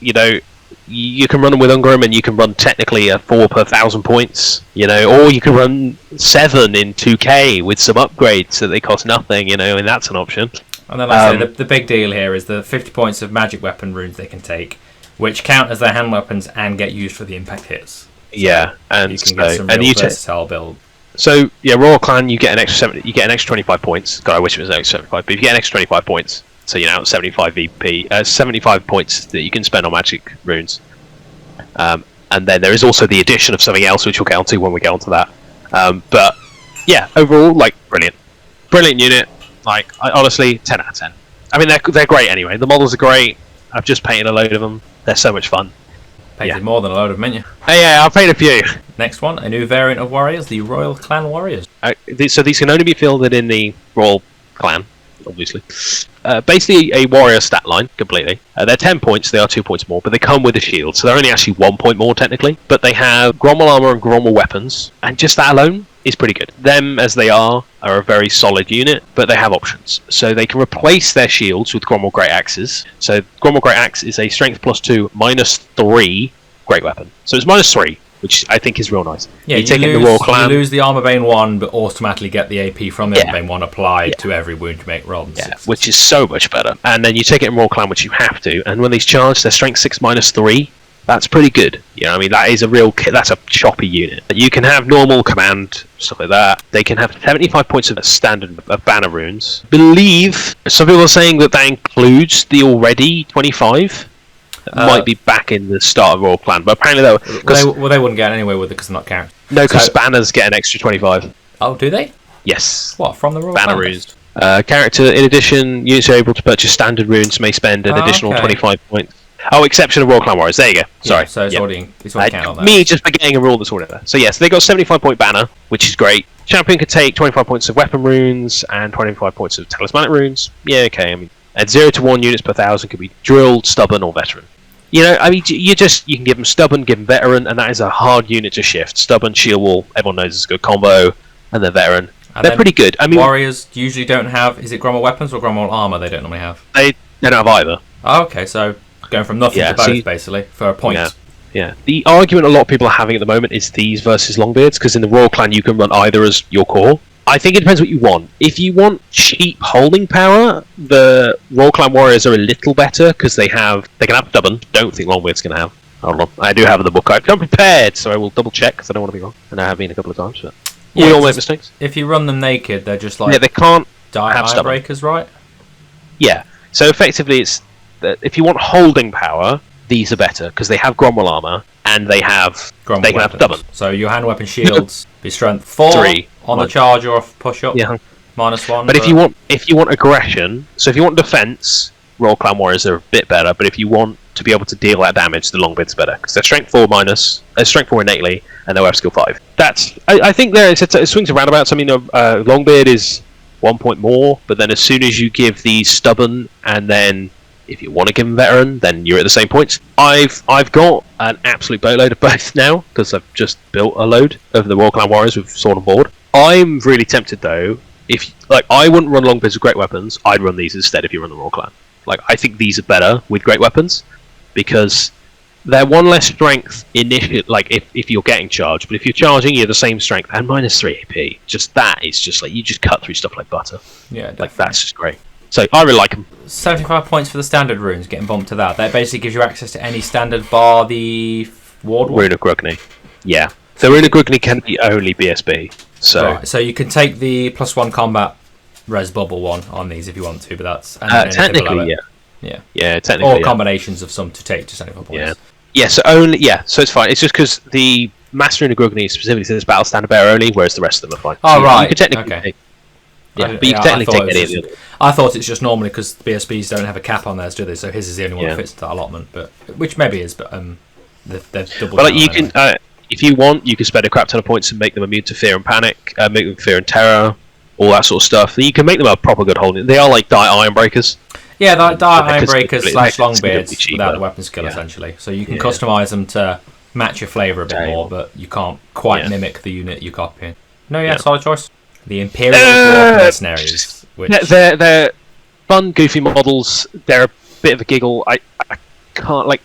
you can run them with Ungrim, and you can run technically a 4 per 1,000 points, or you can run 7 in 2K with some upgrades so they cost nothing, and that's an option. And then, like I say, the big deal here is the 50 points of magic weapon runes they can take, which count as their hand weapons and get used for the impact hits. So and you can get some real versatile build. So Royal Clan, you get an extra 25 points. God, I wish it was an extra 75, but you get an extra 25 points. So you're now at 75 VP, 75 points that you can spend on magic runes. And then there is also the addition of something else, which we'll get onto when we get onto that. But yeah, overall, like, brilliant unit. Like, honestly, 10 out of 10. I mean, they're great anyway. The models are great. I've just painted a load of them. They're so much fun. Painted more than a load of them, didn't you? Hey, yeah, I've painted a few. Next one, a new variant of warriors, the Royal Clan Warriors. So these can only be fielded in the Royal Clan, obviously. Basically a warrior stat line, completely. They're 10 points, they are 2 points more, but they come with a shield, so they're only actually 1 point more technically. But they have Grommel armor and Grommel weapons, and just that alone is pretty good. Them, as they are a very solid unit, but they have options. So they can replace their shields with Grommel Great Axes. So Grommel Great Axe is a strength +2, -3 great weapon. So it's -3. Which I think is real nice. Yeah, you take it in the Royal Clan. You lose the Armor Bane 1, but automatically get the AP from the Armor Bane 1 applied to every wound you make rather than 6. Which is so much better. And then you take it in Royal Clan, which you have to. And when these charge, they're strength 6 -3. That's pretty good. You know, I mean, that is a real. That's a choppy unit. You can have normal command stuff like that. They can have 75 points of standard of banner runes. Believe some people are saying that includes the already 25. Might be back in the start of Royal Clan, but apparently they wouldn't get anywhere with it because they're not characters. No, because banners get an extra 25. Oh, do they? Yes. What, from the Royal Banner Clan runes? Character, in addition, units are able to purchase standard runes may spend an additional 25 points. Oh, exception of Royal Clan Warriors. There you go. Sorry. Yeah, so it's already counted on that. Me just forgetting a rule that's already there. So yes, they got 75 point banner, which is great. Champion could take 25 points of weapon runes and 25 points of talismanic runes. Yeah, okay. I mean, at 0 to 1 units per 1,000 could be drilled, stubborn, or veteran. You know, I mean, you can give them stubborn, give them veteran, and that is a hard unit to shift. Stubborn, shield wall, everyone knows it's a good combo, and they're veteran. They're pretty good. I mean, warriors usually don't have. Is it Grommel weapons or Grommel armor? They don't normally have. They don't have either. Oh, okay, so going from nothing to both basically for a point. Yeah. The argument a lot of people are having at the moment is these versus Longbeards, because in the Royal Clan you can run either as your core. I think it depends what you want. If you want cheap holding power, the Royal Clan Warriors are a little better because they can have stubborn. Don't think Longbeard's going to have. Hold on, I do have the book. I'm prepared, so I will double check because I don't want to be wrong. And I have been a couple of times, but we all make mistakes. If you run them naked, they're just like they can't have stubborn breakers, right? Yeah. So effectively, it's if you want holding power, these are better because they have Grommel armor and they can have stubborn. So your hand weapon shields be strength 4 3 on the charge or push up. Yeah. -1. But if you want aggression, so if you want defense, Royal Clan Warriors are a bit better. But if you want to be able to deal that damage, the Longbeard's better because they're strength 4 strength 4 innately, and they'll have skill 5. I think it swings and roundabouts. I mean, Longbeard is 1 point more, but then as soon as you give these stubborn, and then if you want to give them veteran, then you're at the same points. I've got an absolute boatload of both now because I've just built a load of the Royal Clan Warriors with Sword and Board. I'm really tempted though. If I wouldn't run Longbeards with great weapons, I'd run these instead. If you run the Royal Clan, I think these are better with great weapons because they're 1 less strength initially. If you're getting charged, but if you're charging, you're the same strength and -3 AP. That is just you just cut through stuff like butter. Yeah, definitely. That's just great. So I really like them. 75 points for the standard runes, getting bumped to that. That basically gives you access to any standard bar the Ward one. Rune of Grugny. Yeah. The Rune of Grugny can be only BSB. So you can take the +1 combat res bubble one on these if you want to, but that's technically yeah, technically or combinations of some to take to 75 points. So it's fine. It's just because the Master Rune of Grugny specifically says battle standard bearer only, whereas the rest of them are fine. Oh so right. You could technically take. Yeah, but you can technically take any of the others. I thought it's just normally because BSBs don't have a cap on theirs, do they? So his is the only one that fits into that allotment, but which maybe is, but they're double. But you can, if you want, you can spend a crap ton of points and make them immune to fear and panic, make them fear and terror, all that sort of stuff. You can make them a proper good holding. They are like Dire Iron Breakers. Yeah, Dire Iron Breakers / Longbeards without the weapon skill essentially. So you can customize them to match your flavour a bit more, but you can't quite mimic the unit you're copying. No, solid choice. The Imperial Dwarf Mercenaries. Which... They're fun, goofy models. They're a bit of a giggle. I can't,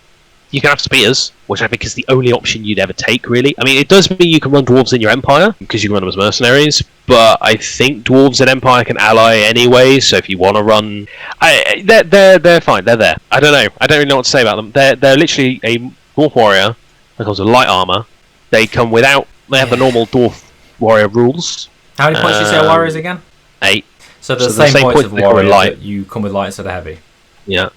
you can have spears, which I think is the only option you'd ever take, really. I mean, it does mean you can run dwarves in your Empire, because you can run them as mercenaries, but I think dwarves in Empire can ally anyway, so if you want to run... They're fine, they're there. I don't know. I don't really know what to say about them. They're literally a dwarf warrior that comes with light armor. They come without... They have the normal dwarf warrior rules. How many points do you say warriors again? 8. So the same points of warrior, but you come with light instead of heavy. Yeah,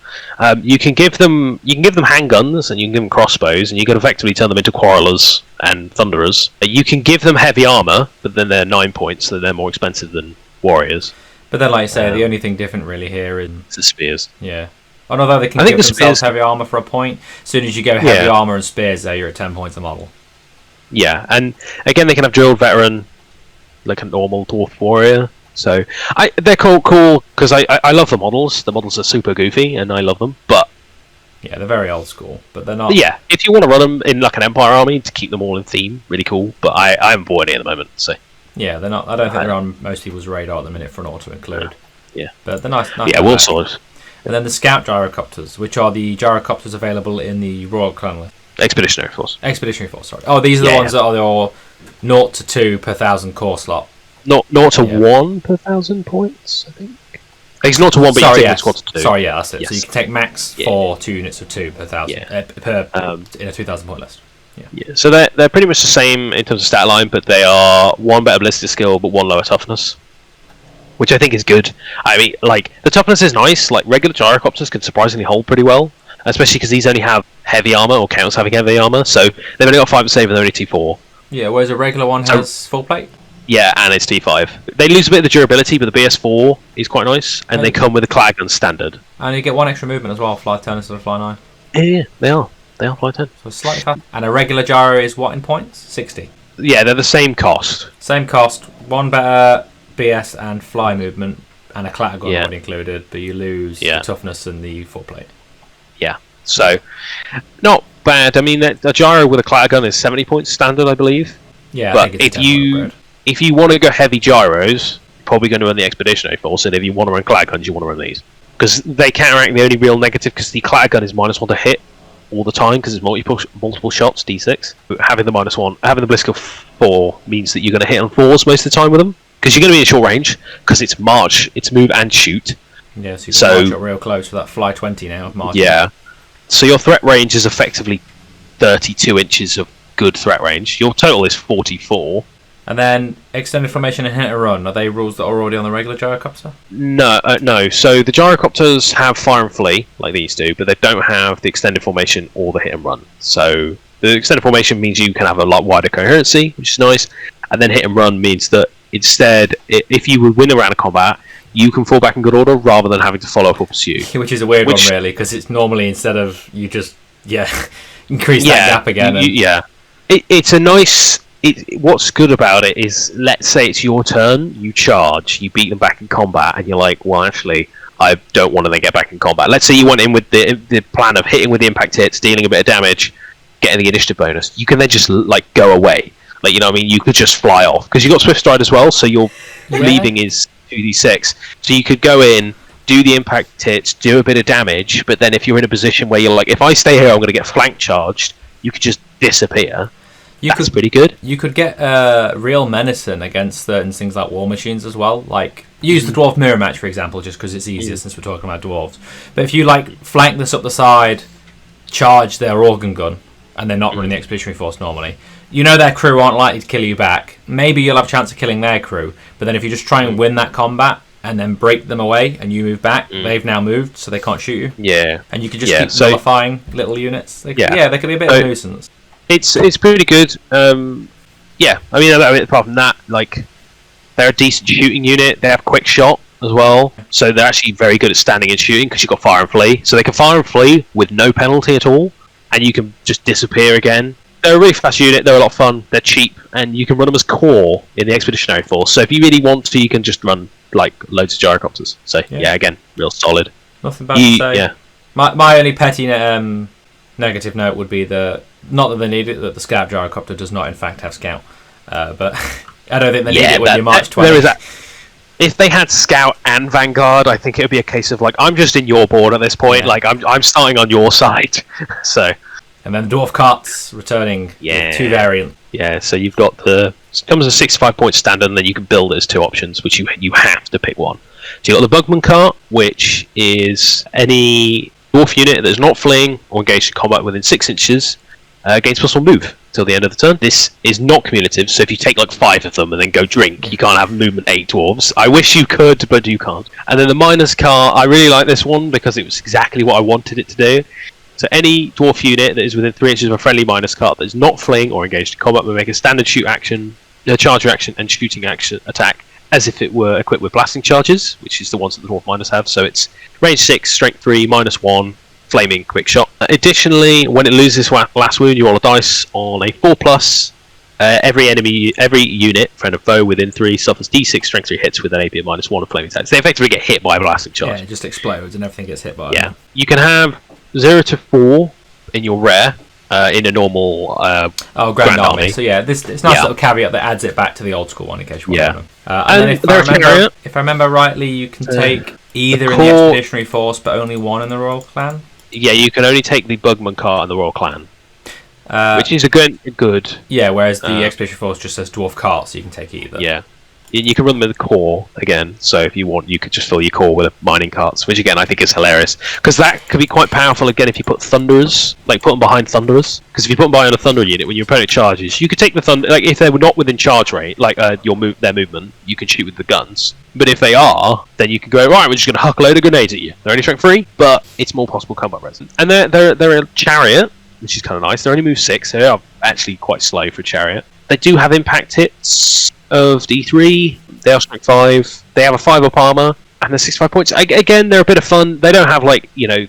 you can give them handguns and you can give them crossbows, and you can effectively turn them into quarrelers and thunderers. You can give them heavy armor, but then they're 9 points, so they're more expensive than warriors. But then, like you say, the only thing different really here is the spears. Yeah. And although they can give themselves heavy armor for a point, as soon as you go heavy armor and spears there, you're at 10 points a model. Yeah, and again, they can have drilled veteran, like a normal dwarf warrior. So they're cool because I love the models. The models are super goofy, and I love them. But yeah, they're very old school, but they're not. Yeah, if you want to run them in like an Empire army to keep them all in theme, really cool. But I haven't bought any at the moment, so. Yeah, they're not. I don't think they're on most people's radar at the minute for an auto include. Yeah, but they're nice. Yeah, well solid. And then the Scout Gyrocopters, which are the gyrocopters available in the Royal Clan list. Expeditionary Force. Expeditionary Force, sorry. Oh, these are the ones that are your 0 to 2 per 1,000 core slot. 0 to 1 per 1,000 points, I think. It's 0 to 1, but you take squad to 2. Sorry, yeah, that's it. Yes. So you can take max 4 2 units of 2 per 1,000 in a 2,000 point list. Yeah. So they're pretty much the same in terms of stat line, but they are 1 better ballistic skill, but 1 lower toughness. Which I think is good. I mean, like, the toughness is nice. Like, regular gyrocopters can surprisingly hold pretty well. Especially because these only have heavy armor, or counts having heavy armor. So they've only got 5 save and they're only T4. Yeah, whereas a regular one has full plate. Yeah, and it's T5. They lose a bit of the durability, but the BS4 is quite nice. And they come with a Clag gun standard. And you get 1 extra movement as well, fly 10 instead of fly 9. Yeah, they are. They are fly 10. So slightly fast. And a regular gyro is what in points? 60. Yeah, they're the same cost. Same cost. 1 better BS and fly movement, and a clatter gun already included, but you lose the toughness and the full plate. Yeah, so not bad. I mean, a gyro with a clatter gun is 70 points standard, I believe. Yeah, but I think it's if you want to go heavy gyros, you're probably going to run the Expeditionary Force, and if you want to run clatter guns, you want to run these. Because they counteract the only real negative, because the clatter gun is -1 to hit all the time, because it's multiple shots, D6. But having the -1, having the Blisk of 4 means that you're going to hit on 4s most of the time with them. Because you're going to be in short range, because it's march, it's move and shoot. Yeah, so you can march up real close for that fly 20 now of march. Yeah. So your threat range is effectively 32 inches of good threat range. Your total is 44. And then extended formation and hit and run, are they rules that are already on the regular gyrocopter? No. So the gyrocopters have fire and flee, like these do, but they don't have the extended formation or the hit and run. So the extended formation means you can have a lot wider coherency, which is nice. And then hit and run means that instead, if you would win a round of combat, you can fall back in good order rather than having to follow up or pursue. Which is a weird one, really, because it's normally instead of you just increase that gap again. It's a nice. What's good about it is, let's say it's your turn, you charge, you beat them back in combat, and you're like, well, actually, I don't want to then get back in combat. Let's say you went in with the plan of hitting with the impact hits, dealing a bit of damage, getting the initiative bonus. You can then just go away. Like, you know what I mean? You could just fly off. Because you've got Swift Stride as well, so your leaving is 2d6. So you could go in, do the impact hits, do a bit of damage, but then if you're in a position where you're like, if I stay here, I'm going to get flank charged, you could just disappear. That's pretty good. You could get real menacing against certain things like war machines as well. Like, use the Dwarf Mirror Match, for example, just because it's easier since we're talking about dwarves. But if you, flank this up the side, charge their organ gun, and they're not running the Expeditionary Force normally, you know their crew aren't likely to kill you back. Maybe you'll have a chance of killing their crew, but then if you just try and win that combat and then break them away and you move back, they've now moved, so they can't shoot you. Yeah. And you can just keep nullifying little units. They could be a bit of a nuisance. It's pretty good. I mean, apart from that, they're a decent shooting unit. They have quick shot as well, so they're actually very good at standing and shooting because you've got fire and flee. So they can fire and flee with no penalty at all, and you can just disappear again. They're a really fast unit, they're a lot of fun, they're cheap, and you can run them as core in the Expeditionary Force. So if you really want to, you can just run loads of gyrocopters. So again, real solid. Nothing bad to say. Yeah. My only petty negative note would be not that they need it, that the Scout gyrocopter does not in fact have Scout. But I don't think they need it when you march 20. There is that. If they had Scout and Vanguard, I think it would be a case of I'm just in your board at this point. I'm starting on your side. So. And then the Dwarf Carts returning 2 variant. Yeah, so you've got it comes as a 65-point standard, and then you can build it as 2 options, which you have to pick one. So you've got the Bugman Cart, which is any dwarf unit that is not fleeing or engaged in combat within 6 inches gains +1 move till the end of the turn. This is not cumulative, so if you take 5 of them and then go drink, you can't have movement 8 dwarves. I wish you could, but you can't. And then the Miner's Cart, I really like this one because it was exactly what I wanted it to do. So any dwarf unit that is within 3 inches of a friendly Miner's Cart that is not fleeing or engaged in combat will make a standard shoot action, charge action, and shooting action attack as if it were equipped with blasting charges, which is the ones that the Dwarf Miners have. So it's range 6, strength 3, -1, flaming, quick shot. Additionally, when it loses last wound, you roll a dice on a 4+. Every unit, friend or foe, within 3 suffers D6 strength 3 hits with an AP of -1 of flaming attacks. They effectively get hit by a blasting charge. Yeah, it just explodes and everything gets hit by it. Yeah. You can have 0 to 4 in your rare, in a normal Grand Army. So yeah, it's nice little caveat that adds it back to the old school one in case you want them. And then if I remember rightly, you can take either in the Expeditionary Force, but only one in the Royal Clan. Yeah, you can only take the Bugman cart in the Royal Clan. Which is a good. Yeah, whereas the Expedition Force just says Dwarf Cart, so you can take either. Yeah. You can run them with the core again, so if you want, you could just fill your core with mining carts, which again I think is hilarious. Because that could be quite powerful again if you put Thunderers, like put them behind Thunderers. Because if you put them behind a Thunder unit, when your opponent charges, you could take the Thunder, like if they were not within charge rate, like their movement, you can shoot with the guns. But if they are, then you can go, right, we're just going to huck a load of grenades at you. They're only strength 3, but it's more possible combat resistance. And they're a chariot, which is kind of nice. They only move 6, so they are actually quite slow for a chariot. They do have impact hits of D3. They are strength 5. They have a 5 up armor, and they're 65 points. Again, they're a bit of fun. They don't have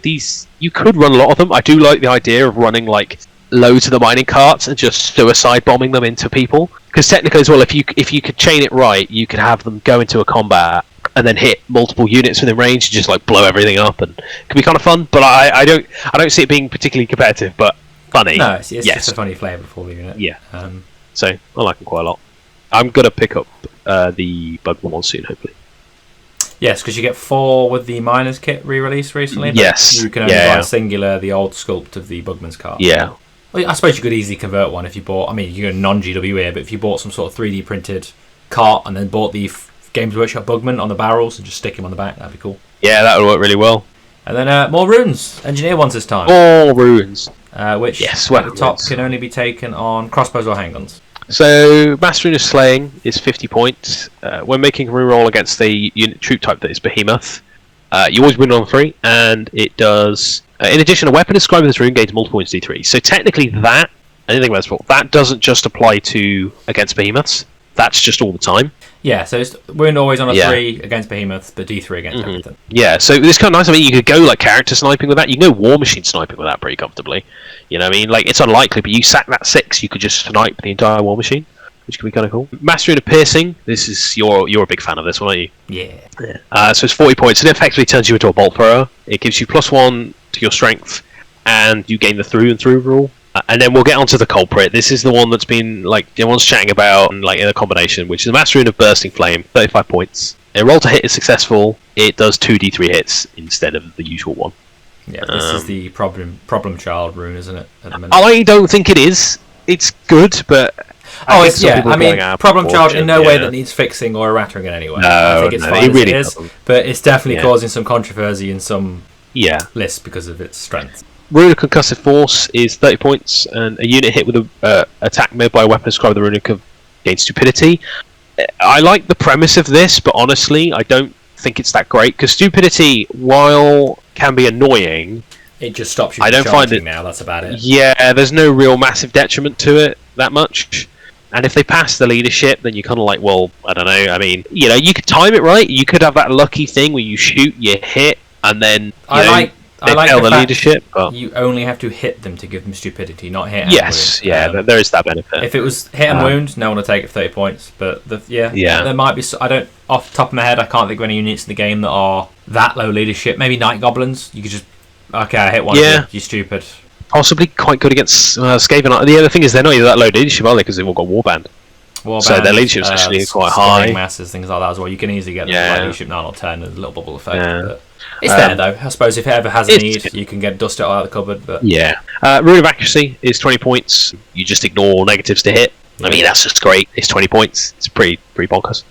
these. You could run a lot of them. I do like the idea of running loads of the mining carts and just suicide bombing them into people. Because technically as well, if you could chain it right, you could have them go into a combat and then hit multiple units within range and just blow everything up, and it could be kind of fun. But I don't see it being particularly competitive, but funny. No, it's just a funny flavour for the unit. Yeah. So I like them quite a lot. I'm gonna pick up the Bugman one soon, hopefully. Yes, because you get 4 with the Miners kit re-released recently. Yes. You can only buy singular, the old sculpt of the Bugman's card. Yeah. Well, I suppose you could easily convert one if you bought. I mean, you go non-GWA, but if you bought some sort of 3D printed cart and then bought the Games Workshop Bugman on the barrels and just stick him on the back, that'd be cool. Yeah, that would work really well. And then more runes, engineer ones this time. More runes. Which at the top can only be taken on crossbows or handguns. So, Master Rune of Slaying is 50 points. When making a reroll against the unit troop type that is Behemoth, you always win on 3, and it does. In addition, a weapon described with this rune gains multiple points D3. So technically, I didn't think about this before. That doesn't just apply to against Behemoths. That's just all the time. Yeah, so we're always on a 3 against Behemoths, but D3 against everything. Yeah, so it's kind of nice. I mean, you could go character sniping with that. You can go War Machine sniping with that pretty comfortably. You know what I mean? It's unlikely, but you sack that 6, you could just snipe the entire War Machine, which could be kind of cool. Master Rune of Piercing. This is you're a big fan of this one, aren't you? Yeah. So it's 40 points. It effectively turns you into a bolt thrower. It gives you +1 to your strength, and you gain the through and through rule. And then we'll get onto the culprit. This is the one that's been everyone's chatting about, and in a combination, which is the Master Rune of Bursting Flame, 35 points. A roll to hit is successful. It does 2d3 hits instead of the usual one. Yeah, this is the problem child rune, isn't it? At the minute. I don't think it is. It's good, but problem child in no way that needs fixing or errating in any way. I think it's fine it really is, but it's definitely causing some controversy in some lists because of its strength. Rune of Concussive Force is 30 points, and a unit hit with an attack made by a weapon described with the rune of gains Stupidity. I like the premise of this, but honestly, I don't think it's that great, because Stupidity, while can be annoying, it just stops you. I don't find it now. That's about it. Yeah, there's no real massive detriment to it that much. And if they pass the leadership, then you're kind of well, I don't know. I mean, you could time it right. You could have that lucky thing where you shoot, you hit, and then I like the leadership. But you only have to hit them to give them Stupidity, not hit. Yes, there is that benefit. If it was hit and wound, no one would take it for 30 points. But there might be. I don't, off the top of my head, I can't think of any units in the game that are that low leadership. Maybe Night Goblins. You could just I hit one. Yeah, you're stupid. Possibly quite good against Skaven. The other thing is they're not even that low leadership, are they? Because they've all got Warband. So their leadership is actually quite high. Masses, things like that as well. You can easily get the leadership 9 or 10. There's a little bubble effect. Yeah. But it's there though. I suppose if it ever has a need, you can dust it out of the cupboard. But Rune of Accuracy is 20 points. You just ignore negatives to hit. I mean, that's just great. It's 20 points. It's pretty bonkers.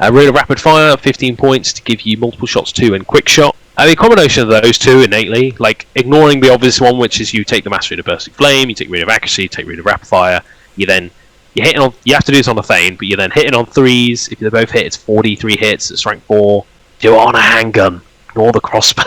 Rune of Rapid Fire, 15 points to give you multiple shots too, and quick shot. The combination of those two innately, ignoring the obvious one, which is you take the Master Rune of Bursting Flame, you take Rune of Accuracy, you take Rune of Rapid Fire, you're hitting on. You have to do this on the Thane, but you're then hitting on 3s. If they both hit, it's 43 hits. It's rank 4. Do it on a handgun, ignore the crossbow.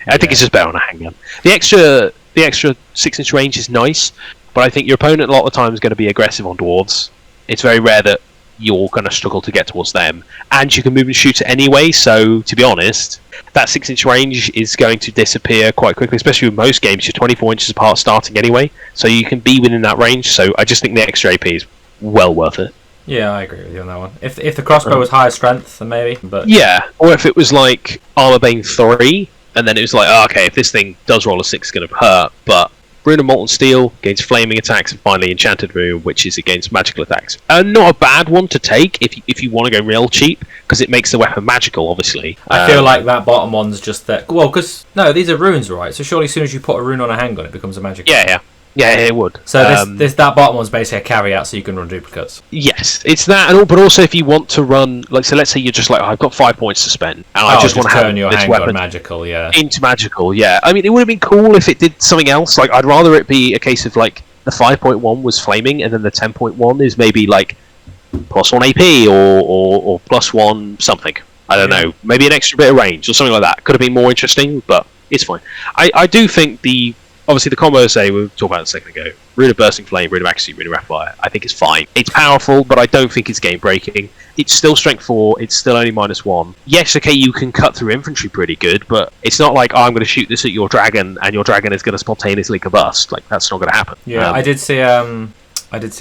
I think it's just better on a handgun. The extra 6-inch range is nice, but I think your opponent a lot of the time is going to be aggressive on dwarves. It's very rare that you're going to struggle to get towards them. And you can move and shoot it anyway, so to be honest, that 6-inch range is going to disappear quite quickly, especially with most games. You're 24 inches apart starting anyway, so you can be within that range. So I just think the extra AP is well worth it. Yeah, I agree with you on that one. If the crossbow was higher strength, then maybe. But yeah, or if it was like Armor Bane 3, and then it was like, oh, okay, if this thing does roll a 6, it's going to hurt, but Rune of Molten Steel against flaming attacks, and finally Enchanted Rune, which is against magical attacks. Not a bad one to take if you want to go real cheap, because it makes the weapon magical, obviously. I feel like that bottom one's just that. Well, because no, these are runes, right? So surely as soon as you put a rune on a handgun, it becomes a magic. Yeah, it would. So that bottom one's basically a carry-out, so you can run duplicates. Yes, it's that, and all, but also if you want to run, like, so let's say you're just like, I've got 5 points to spend, and I just want to turn have your this weapon magical, into magical. Yeah, I mean, it would have been cool if it did something else. Like, I'd rather it be a case of like the 5.1 was flaming, and then the 10.1 is maybe like +1 AP or +1 something. I don't know, maybe an extra bit of range or something like that. Could have been more interesting, but it's fine. I do think obviously the combo, say, we talked about a second ago, Rune of Bursting Flame, Rune of Accuracy, Rune of Rapid Fire, I think it's fine. It's powerful, but I don't think it's game breaking. It's still strength 4, it's still only -1. Yes, okay, you can cut through infantry pretty good, but it's not like, oh, I'm going to shoot this at your dragon, and your dragon is going to spontaneously combust. Like, that's not going to happen. Yeah, I did see a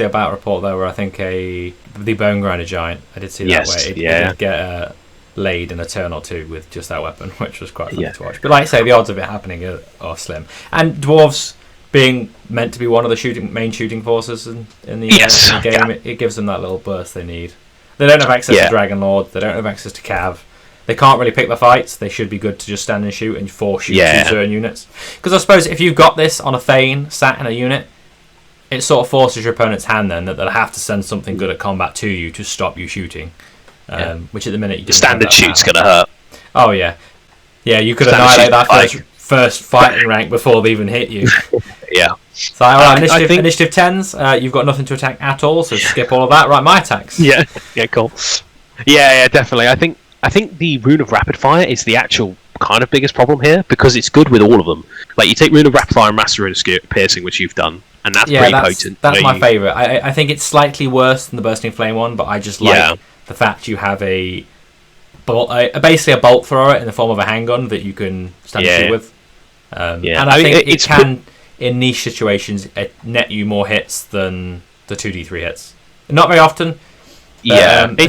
battle report though where I think the Bone Grinder Giant, I did see that where it did get laid in a turn or two with just that weapon, which was quite fun to watch. But like I say, the odds of it happening are slim. And dwarves being meant to be one of the main shooting forces in the game, it gives them that little burst they need. They don't have access to Dragon Lord, they don't have access to Cav. They can't really pick the fights. They should be good to just stand and shoot and force you to certain units. Because I suppose if you've got this on a Thane sat in a unit, it sort of forces your opponent's hand then that they'll have to send something good at combat to you to stop you shooting. Which at the minute you didn't standard shoot's going to hurt. Oh yeah, you could annihilate that first fighting rank before they even hit you. Yeah. So initiative 10s, you've got nothing to attack at all, so skip all of that. Right, my attacks. Yeah, cool. Yeah, definitely. I think the Rune of Rapid Fire is the actual kind of biggest problem here, because it's good with all of them. Like, you take Rune of Rapid Fire and Master Rune of Piercing, which you've done, and that's pretty potent. That's my favourite. I think it's slightly worse than the Bursting Flame one, but I just like the fact you have basically a bolt thrower in the form of a handgun that you can stand and shoot with. And I think it can, in niche situations, net you more hits than the 2d3 hits. Not very often. But,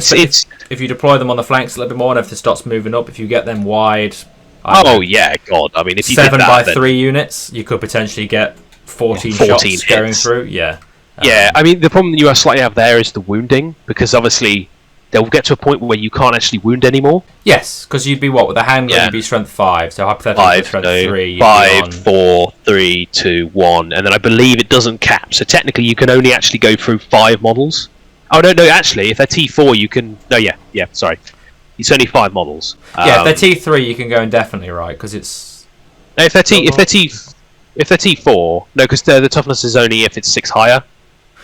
if you deploy them on the flanks a little bit more, and if the stops moving up, if you get them wide. God! I mean, if you 7 by 3 units, you could potentially get 14 shots hits going through. Yeah. I mean, the problem you slightly have there is the wounding, because obviously they'll get to a point where you can't actually wound anymore. Yes, because you'd be with a handgun, you'd be strength 5, so hypothetically strength 3. 5, 4, 3, 2, 1, and then I believe it doesn't cap, so technically you can only actually go through 5 models. Oh, no, actually, if they're T4, you can... No, sorry. It's only 5 models. If they're T3, you can go indefinitely, right? Because it's... No, if they're T4... No, because the toughness is only if it's 6 higher.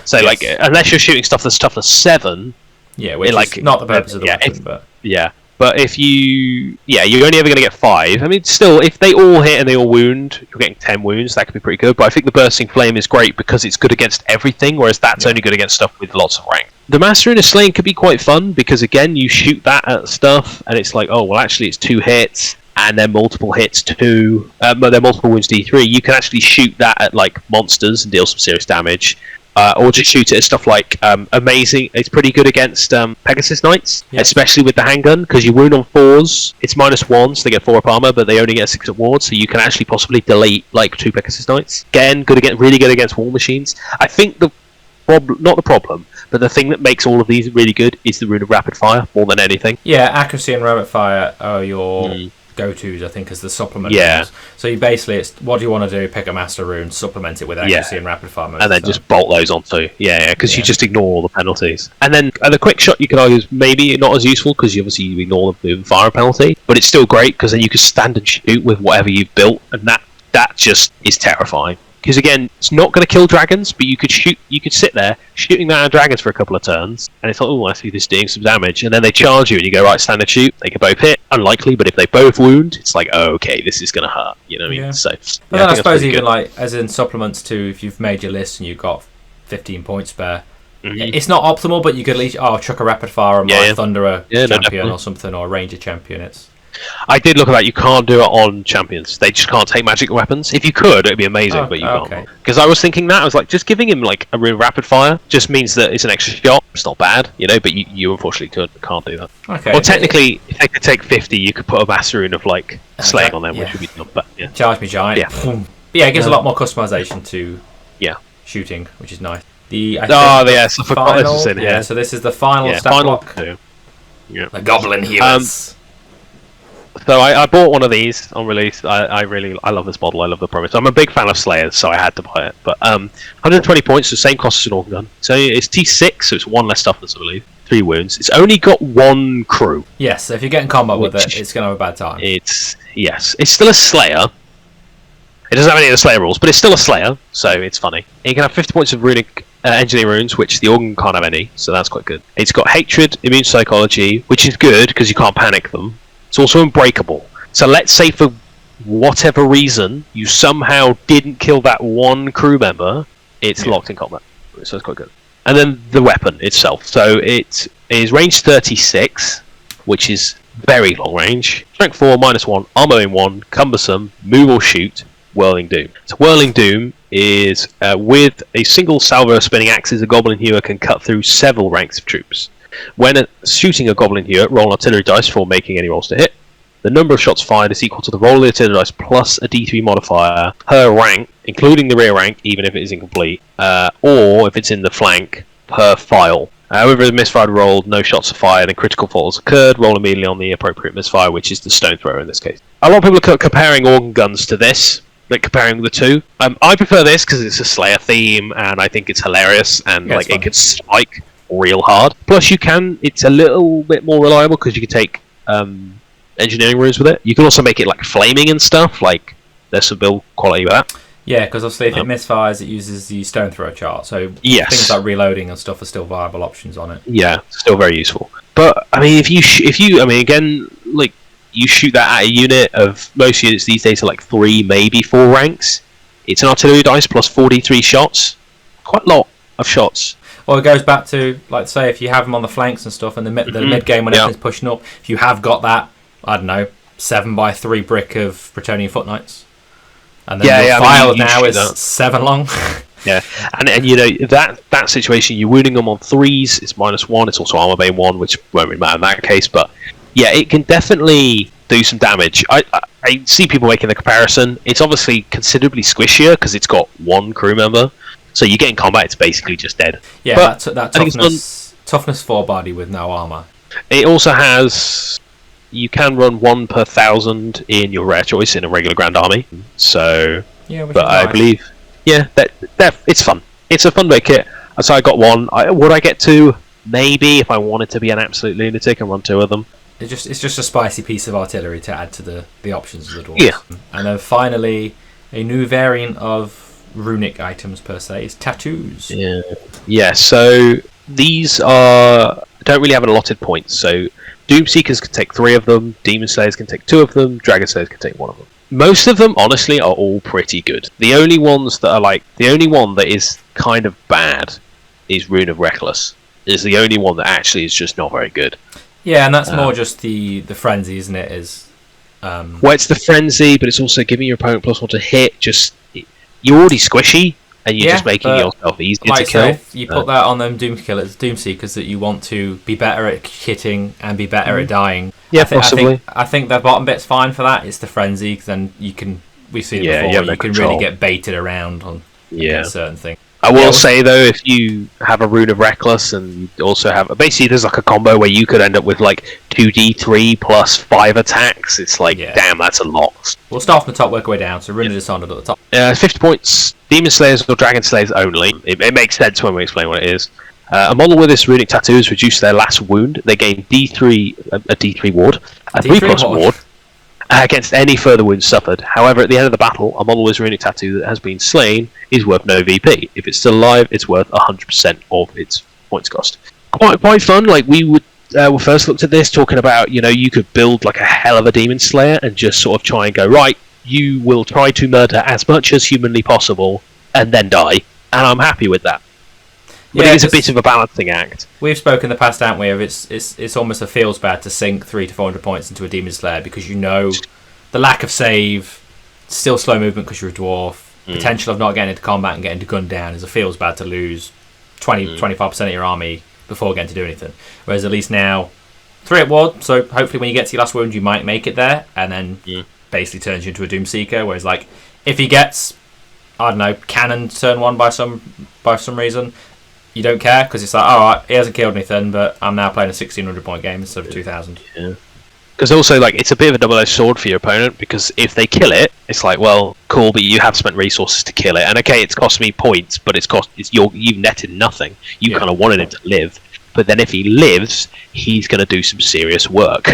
So, like, unless you're shooting stuff that's toughness 7... Yeah, which is not the purpose of the weapon, but... Yeah, but if you... Yeah, you're only ever going to get 5. I mean, still, if they all hit and they all wound, you're getting 10 wounds, that could be pretty good. But I think the Bursting Flame is great because it's good against everything, whereas that's only good against stuff with lots of rank. The Master Rune of Slaying could be quite fun, because again, you shoot that at stuff, and it's like, oh, well, actually, it's 2 hits, and then multiple hits too. But they're multiple wounds D3. You can actually shoot that at, like, monsters and deal some serious damage. Or just shoot it at stuff like Amazing. It's pretty good against Pegasus Knights, especially with the handgun, because you wound on 4s. It's -1, so they get 4 up armor, but they only get 6 at ward, so you can actually possibly delete like 2 Pegasus Knights. Again, really good against war machines. I think not the problem, but the thing that makes all of these really good is the Rune of Rapid Fire more than anything. Yeah, Accuracy and Rapid Fire are your go-tos, I think, as the supplement runes. So you basically, it's what do you want to do? Pick a Master Rune, supplement it with Accuracy and Rapid Fire, and then just bolt those onto. Because you just ignore all the penalties. And then the quick shot, you could argue, is maybe not as useful because you ignore the move and fire penalty, but it's still great because then you can stand and shoot with whatever you've built, and that just is terrifying. Because again, it's not going to kill dragons, but you could sit there shooting that at dragons for a couple of turns, and it's like, oh, I see this doing some damage, and then they charge you, and you go, right, stand and shoot. They can both hit, unlikely, but if they both wound, it's like, oh, okay, this is going to hurt. You know what I mean? So, but then I suppose even like as in supplements too, if you've made your list and you've got 15 points spare, It's not optimal, but you could at least chuck a rapid fire on my Thunderer champion or something, or a Ranger champion. I did look at that. You can't do it on champions. They just can't take magic weapons. If you could, it'd be amazing, but you can't. Because I was thinking that. I was like, just giving him like a real rapid fire just means that it's an extra shot. It's not bad, but you unfortunately can't do that. Okay. Well, technically, if they could take 50, you could put a master rune of like slaying on them, which would be dumb. But Charge me giant. Yeah. It gives a lot more customization to shooting, which is nice. I forgot this was in here. So this is the final stat block. The Goblin Heroes. So I bought one of these on release. I love this model. I love the promise. I'm a big fan of Slayers, so I had to buy it. But 120 points, the same cost as an organ gun. So it's T6, so it's 1 less toughness, I believe. 3 wounds. It's only got 1 crew. Yes, so if you get in combat with it, it's going to have a bad time. It's still a Slayer. It doesn't have any of the Slayer rules, but it's still a Slayer, so it's funny. You can have 50 points of runic engineering runes, which the organ can't have any, so that's quite good. It's got hatred, immune psychology, which is good because you can't panic them. It's also unbreakable. So let's say for whatever reason you somehow didn't kill that 1 crew member, it's locked in combat. So it's quite good. And then the weapon itself. So it is range 36, which is very long range. Strength 4, -1, armor in 1, cumbersome, move or shoot, Whirling Doom. So Whirling Doom is with a single salvo of spinning axes, a Goblin Hewer can cut through several ranks of troops. When shooting a Goblin Hewer, roll an artillery dice for making any rolls to hit. The number of shots fired is equal to the roll of the artillery dice plus a d3 modifier per rank, including the rear rank, even if it is incomplete, or if it's in the flank, per file. However, the misfired rolled, no shots are fired, and critical faults occurred, roll immediately on the appropriate misfire, which is the stone thrower in this case. A lot of people are comparing organ guns to this, like comparing the two. I prefer this because it's a Slayer theme, and I think it's hilarious, and it can spike real hard. Plus, it's a little bit more reliable because you can take engineering runes with it. You can also make it like flaming and stuff. Like there's some build quality with that. Yeah, because obviously if it misfires, it uses the stone thrower chart. So things like reloading and stuff are still viable options on it. Yeah, still very useful. But I mean, if you again, like you shoot that at a unit of most units these days are like 3, maybe 4 ranks. It's an artillery dice plus 43 shots. Quite a lot of shots. Well, it goes back to, like, say, if you have them on the flanks and stuff, and the mid game when everything's pushing up, if you have got that, I don't know, 7x3 brick of Bretonian Foot Knights, and then your file now is 7 long. Yeah, and that situation, you're wounding them on 3s. It's -1. It's also armor bane 1, which won't really matter in that case. But yeah, it can definitely do some damage. I see people making the comparison. It's obviously considerably squishier because it's got 1 crew member. So you get in combat, it's basically just dead. Yeah, that toughness 4 body with no armor. It also has... You can run 1 per 1,000 in your rare choice in a regular Grand Army. So... Yeah, but I believe... Yeah, that it's fun. It's a fun big kit. So I got 1. Would I get 2? Maybe, if I wanted to be an absolute lunatic and run 2 of them. It's just a spicy piece of artillery to add to the options of the dwarves. Yeah. And then finally, a new variant of runic items per se is tattoos. Yeah, so these don't really have an allotted points. So Doomseekers can take 3 of them, Demon Slayers can take 2 of them, Dragon Slayers can take 1 of them. Most of them, honestly, are all pretty good. The only one that is kind of bad is Rune of Reckless. Is the only one that actually is just not very good. Yeah, and that's more just the frenzy, isn't it? Well, it's the frenzy, but it's also giving your opponent +1 to hit. You're already squishy, and you're just making yourself easier to kill. If you put that on them Doomseekers that you want to be better at hitting and be better at dying. Yeah, possibly. I think the bottom bit's fine for that. It's the frenzy, because then we've seen it before. You can really get baited around on certain things. I will say though, if you have a Rune of Reckless and you also have basically there's like a combo where you could end up with like 2d3 plus 5 attacks. It's like damn, that's a lot. We'll start from the top, work our way down. So Rune of Dishonored at the top. 50 points. Demon Slayers or Dragon Slayers only. It makes sense when we explain what it is. A model with this runic tattoos reduce their last wound. They gain D3 a D3 ward, a 3+ ward. Against any further wounds suffered. However, at the end of the battle, a model with runic tattoo that has been slain is worth no VP. If it's still alive, it's worth 100% of its points cost. Quite fun. Like we first looked at this, talking about you could build like a hell of a demon slayer and just sort of try and go right. You will try to murder as much as humanly possible and then die, and I'm happy with that. But it is a bit of a balancing act. We've spoken in the past, haven't we, of it's almost a feels bad to sink 300 to 400 points into a Demon Slayer because you know the lack of save, still slow movement because you're a dwarf, potential of not getting into combat and getting to gun down is a feels bad to lose 25% of your army before getting to do anything. Whereas at least now, 3 at ward, so hopefully when you get to your last wound you might make it there, and then basically turns you into a Doomseeker. Whereas like if he gets, I don't know, cannon turn 1 by some reason, you don't care because it's like, alright, he hasn't killed anything, but I'm now playing a 1600 point game instead of 2000. Yeah. Because also, like, it's a bit of a double-edged sword for your opponent, because if they kill it, it's like, well, cool, but you have spent resources to kill it, and okay, it's cost me points, but you've netted nothing. You kind of wanted him to live, but then if he lives, he's going to do some serious work.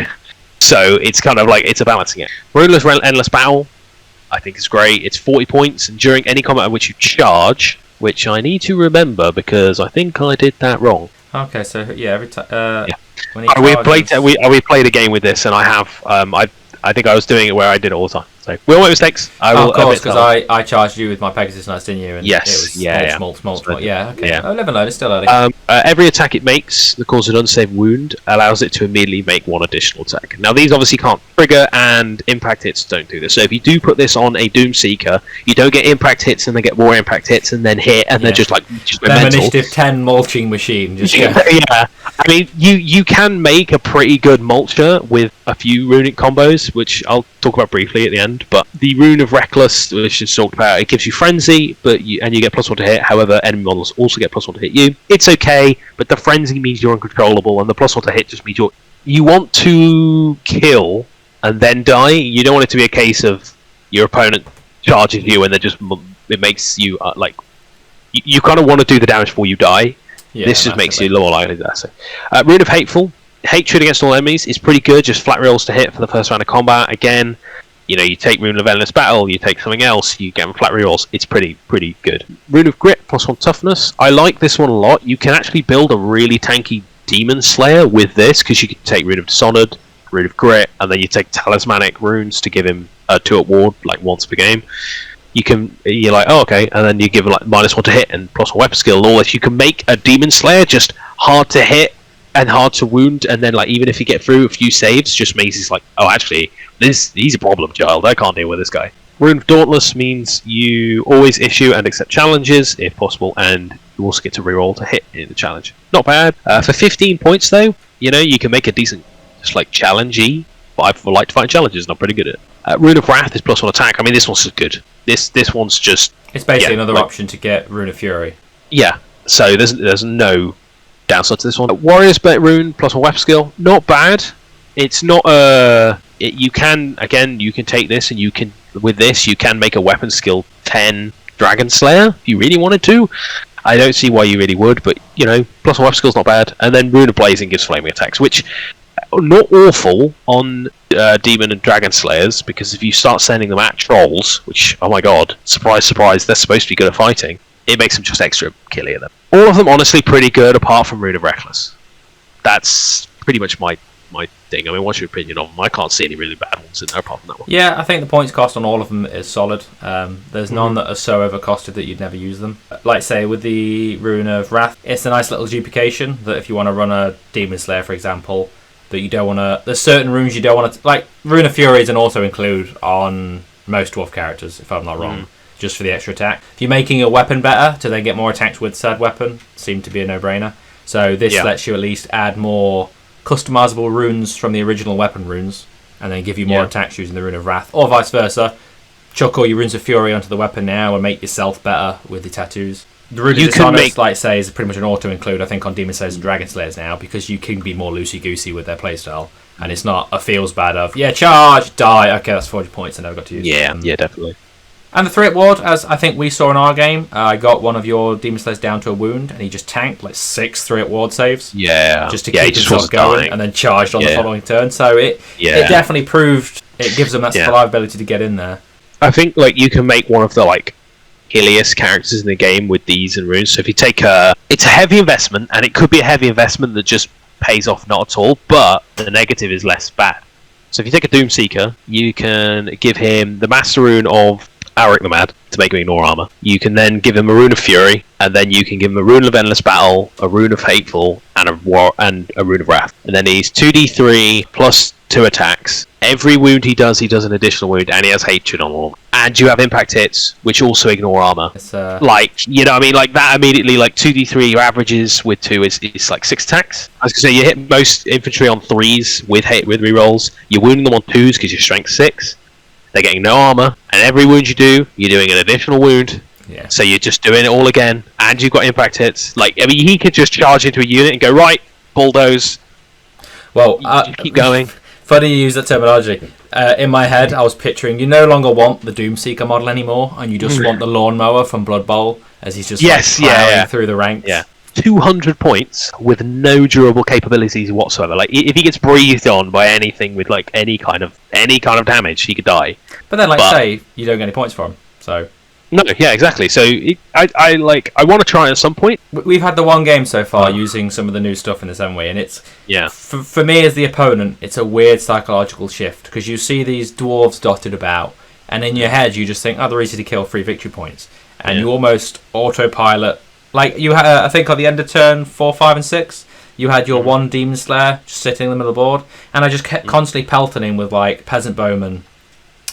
So it's kind of like, it's a balancing act. Runeless Endless Battle, I think is great. It's 40 points, and during any combat in which you charge, which I need to remember, because I think I did that wrong. Okay, so yeah, every time. We played a game with this, and I have. I think I was doing it where I did it all the time. So we all make mistakes. Of course, because I charged you with my Pegasus Knights, didn't you? And yes. It was small. Yeah. Okay. Yeah. Oh, live and learn. It's still early. Every attack it makes that causes an unsaved wound allows it to immediately make 1 additional attack. Now these obviously can't trigger, and impact hits don't do this. So if you do put this on a Doomseeker, you don't get impact hits, and they get more impact hits, and then hit, and they're just mental. Initiative 10 mulching machine. Yeah. I mean, you can make a pretty good mulcher with a few runic combos, which I'll talk about briefly at the end. But the Rune of Reckless, which is talked about, it gives you Frenzy, and you get +1 to hit. However, enemy models also get +1 to hit you. It's okay, but the Frenzy means you're uncontrollable, and the +1 to hit just means you want to kill and then die. You don't want it to be a case of your opponent charges you and then it makes you you kind of want to do the damage before you die. Yeah, this just makes you more likely to die. Rune of Hatred against all enemies is pretty good. Just flat rolls to hit for the first round of combat. Again, you take Rune of Endless Battle, you take something else, you get them flat rerolls. It's pretty good. Rune of Grit +1 toughness. I like this one a lot. You can actually build a really tanky Demon Slayer with this, because you can take Rune of Dishonored, Rune of Grit, and then you take Talismanic Runes to give him 2 at ward, like once per game. You're like, oh, okay, and then you give him like -1 to hit and +1 weapon skill and all this. You can make a Demon Slayer just hard to hit and hard to wound, and then like even if you get through a few saves, just means he's like, oh, actually, he's a problem child. I can't deal with this guy. Rune of Dauntless means you always issue and accept challenges if possible, and you also get to reroll to hit in the challenge. Not bad. For 15 points though, you can make a decent just like challenge-y. But I like to fight challenges, and I'm pretty good at it. Rune of Wrath is +1 attack. I mean, this one's good. This one's just... It's basically another option to get Rune of Fury. Yeah, so there's no downside to this one. Warrior's Bet Rune +1 weapon skill, not bad. It's not you can take this, and you can make a weapon skill 10 Dragon Slayer if you really wanted to. I don't see why you really would, but +1 weapon skill's not bad. And then Rune of Blazing gives flaming attacks, which not awful on Demon and Dragon Slayers, because if you start sending them at trolls, which, oh my god, surprise, surprise, they're supposed to be good at fighting, it makes them just extra killy at them. All of them, honestly, pretty good, apart from Rune of Reckless. That's pretty much my thing. I mean, what's your opinion on them? I can't see any really bad ones in there apart from that one. Yeah, I think the points cost on all of them is solid. There's none that are so overcosted that you'd never use them. Like, say, with the Rune of Wrath, it's a nice little duplication that if you want to run a Demon Slayer, for example, that you don't want to... There's certain runes you don't want to... Like, Rune of Fury is an auto-include on most dwarf characters, if I'm not wrong, just for the extra attack. If you're making a weapon better to then get more attacks with said weapon, seemed to be a no-brainer. So this lets you at least add more customizable runes from the original weapon runes, and then give you more attacks using the Rune of Wrath, or vice versa. Chuck all your Runes of Fury onto the weapon now and make yourself better with the tattoos. The Rune of Dishonest, like say, is pretty much an auto-include, I think, on Demon Slayers and Dragon Slayers now, because you can be more loosey-goosey with their playstyle, and it's not a feels bad of, charge, die, okay, that's 40 points, I never got to use it. Yeah, definitely. And the 3 at ward, as I think we saw in our game, I got one of your Demon Slayers down to a wound, and he just tanked like 6 3 at ward saves. Yeah. Just to keep himself going, dying. And then charged on the following turn. So it definitely proved it gives them that survivability to get in there. I think like you can make one of the like hilliest characters in the game with these and runes. So if you take it's a heavy investment, and it could be a heavy investment that just pays off not at all, but the negative is less bad. So if you take a Doomseeker, you can give him the Master Rune of Alaric the Mad, to make him ignore armor. You can then give him a Rune of Fury, and then you can give him a Rune of Endless Battle, a Rune of Hateful, and a Rune of Wrath. And then he's 2d3 plus 2 attacks. Every wound he does an additional wound, and he has Hatred on all. And you have impact hits, which also ignore armor. Like, you know what I mean? Like, that immediately, like, 2d3, your averages with 2 is like 6 attacks. I was going to say, you hit most infantry on 3s with rerolls. You're wounding them on 2s because you're strength 6. They're getting no armor, and every wound you do, you're doing an additional wound. Yeah. So you're just doing it all again, and you've got impact hits. Like, I mean, he could just charge into a unit and go, right, bulldoze. Well, keep going. Funny you use that terminology. In my head, I was picturing you no longer want the Doomseeker model anymore, and you just want the lawnmower from Blood Bowl as he's just plowing through the ranks. Yeah. 200 points with no durable capabilities whatsoever. Like, if he gets breathed on by anything with like any kind of damage, he could die. But then, say you don't get any points for him, so. No, yeah, exactly. So I want to try it at some point. We've had the one game so far using some of the new stuff in the same way, and it's for me as the opponent, it's a weird psychological shift because you see these dwarves dotted about, and in your head you just think, oh, they're easy to kill, 3 victory points, and you almost autopilot. Like you had, I think, at the end of turn 4, 5, and 6, you had your one Demon Slayer just sitting in the middle of the board, and I just kept constantly pelting him with like Peasant Bowman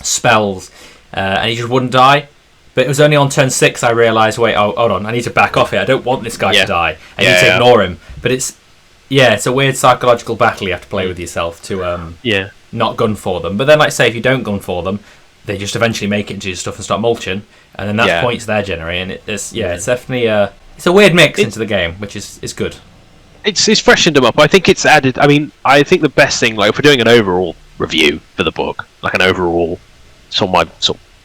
spells, and he just wouldn't die. But it was only on turn 6 I realised, wait, hold on, I need to back off here. I don't want this guy to die. I need to ignore him. But it's a weird psychological battle you have to play with yourself to not gun for them. But then, like say, if you don't gun for them, they just eventually make it into your stuff and start mulching, and then that points they're generating. It's definitely it's a weird mix into the game, which is good. It's freshened them up. I think it's added. I mean, I think the best thing, like if we're doing an overall review for the book, like an overall, my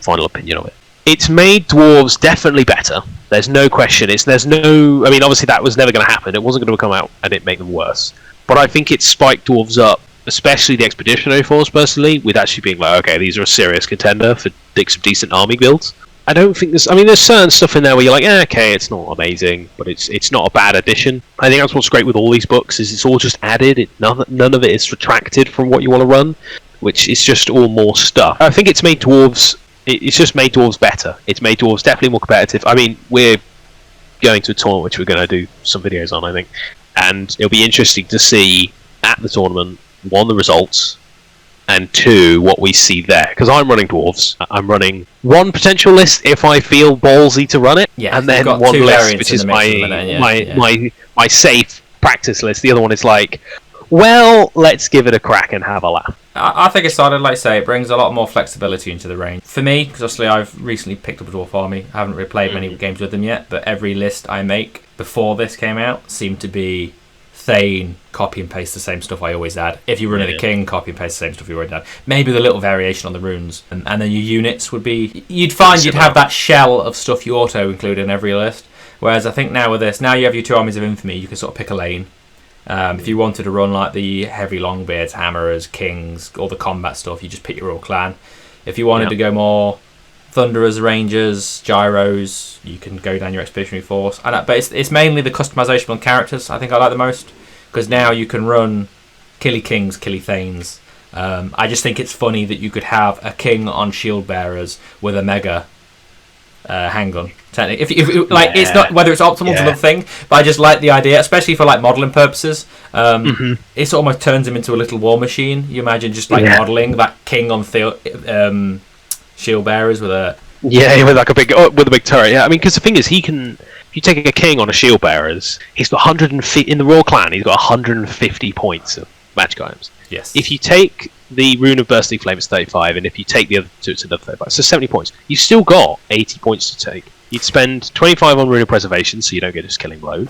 final opinion of it. It's made dwarves definitely better. There's no question. I mean, obviously that was never going to happen. It wasn't going to come out and it make them worse. But I think it spiked dwarves up, especially the expeditionary force, personally, with actually being like, okay, these are a serious contender for some decent army builds. I don't think there's certain stuff in there where you're like, okay, it's not amazing, but it's not a bad addition. I think that's what's great with all these books is it's all just added. None of it is retracted from what you want to run, which is just all more stuff. I think it's made dwarves. It's just made dwarves better. It's made dwarves definitely more competitive. I mean, we're going to a tournament which we're going to do some videos on, I think, and it'll be interesting to see at the tournament, 1, the results, and 2, what we see there. Because I'm running dwarves. I'm running 1 potential list if I feel ballsy to run it, and then 1 list which is my safe practice list. The other one is like, well, let's give it a crack and have a laugh. I think it's solid, like I say, it brings a lot more flexibility into the range. For me, because obviously I've recently picked up a Dwarf Army, I haven't really played many games with them yet, but every list I make before this came out seemed to be Thane, copy and paste the same stuff I always had. If you run a King, copy and paste the same stuff you already had. Maybe with a little variation on the runes. And then your units would be... You'd find you'd have that shell of stuff you auto-include in every list. Whereas I think now with this, now you have your 2 armies of infamy, you can sort of pick a lane. If you wanted to run like the heavy longbeards, hammerers, kings, all the combat stuff, you just pick your royal clan. If you wanted to go more thunderers, rangers, gyros, you can go down your expeditionary force. But it's mainly the customization on characters I think I like the most, because now you can run killy kings, killy thanes. I just think it's funny that you could have a king on shield bearers with a mega handgun. Technically, it's not whether it's optimal to the thing, but I just like the idea, especially for like modelling purposes. It almost turns him into a little war machine. You imagine just like modelling that king on shield bearers with a with a big turret. Yeah, I mean, because the thing is, if you take a king on a shield bearers, he's got 150 in the Royal Clan. He's got 150 points of magic items. Yes. If you take the Rune of Bursting Flame, it's 35, and if you take the other 2, it's another 35. So 70 points. You've still got 80 points to take. You'd spend 25 on Rune of Preservation, so you don't get a killing blow.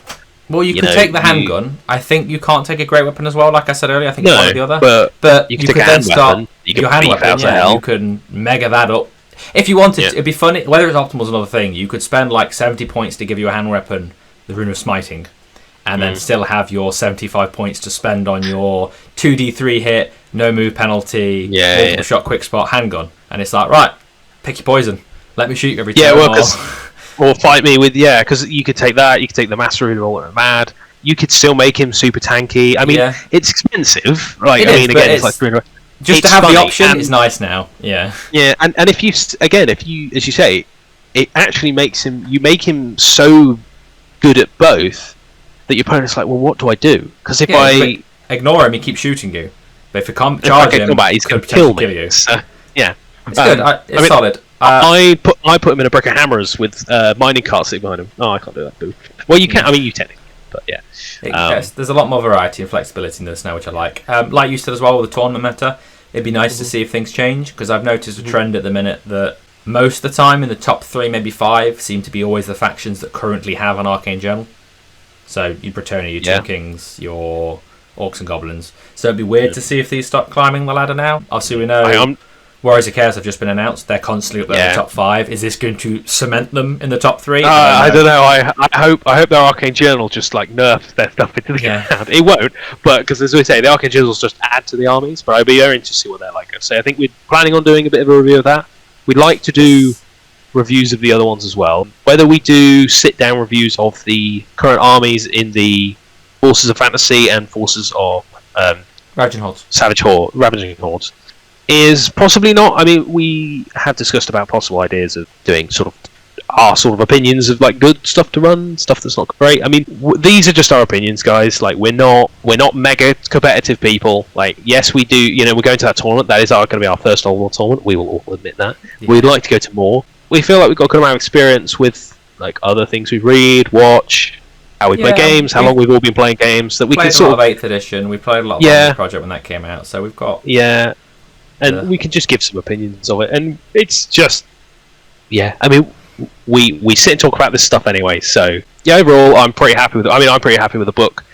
Well, you could take the handgun. I think you can't take a great weapon as well, like I said earlier. I think it's one or the other. But you could then start your hand weapon. You can mega that up. If you wanted to, it'd be funny. Whether it's optimal is another thing. You could spend like 70 points to give you a hand weapon, the Rune of Smiting, and then still have your 75 points to spend on your 2d3 hit, no move penalty, multiple shot quick spot handgun. And it's like, right, pick your poison. Let me shoot you every time. Or fight me with, because you could take that, you could take the Master Rune of Mad, you could still make him super tanky. I mean, it's expensive. It's like Just it's to have funny, the option and, is nice now. Yeah. Yeah, and if you if you, as you say, it actually makes him. You make him so good at both that your opponent's like, well, what do I do? Because if I ignore him, he keeps shooting you. But if you can't if charge I him, combat, he's going to kill you. So, yeah, it's good. It's solid. I put him in a brick of hammers with mining carts sitting behind him. Oh, I can't do that. Boo. Well, you can. I mean, you technically, but yeah. There's a lot more variety and flexibility in this now, which I like. Like you said as well with the tournament meta, it'd be nice to see if things change, because I've noticed a trend at the minute that most of the time in the top 3, maybe 5, seem to be always the factions that currently have an Arcane Journal. So your Bretonnia, your Tomb Kings, your Orcs and Goblins. So it'd be weird to see if these start climbing the ladder now. Obviously, we know Warriors of Chaos have just been announced. They're constantly up there in the top 5. Is this going to cement them in the top 3? I don't know. I hope their Arcane Journal just like nerfs their stuff into the ground. It won't, but because as we say, the Arcane Journals just add to the armies. But I'd be very interested to see what they're like. So I think we're planning on doing a bit of a review of that. We'd like to do reviews of the other ones as well. Whether we do sit-down reviews of the current armies in the Forces of Fantasy and Forces of Ravaging Hordes is possibly not. I mean, we have discussed about possible ideas of doing sort of our sort of opinions of like good stuff to run, stuff that's not great. I mean, these are just our opinions, guys. Like we're not mega competitive people. Like yes, we do. You know, we're going to that tournament. That is going to be our first overall tournament. We will all admit that. Yeah. We'd like to go to more. We feel like we've got a good amount of experience with like other things we read, watch, how we play games, how long we've all been playing games. That we can sort of 8th edition. We played a lot of the project when that came out, so we've got and we can just give some opinions of it. And it's just I mean, we sit and talk about this stuff anyway. So overall, I'm pretty happy with it. I mean, I'm pretty happy with the book.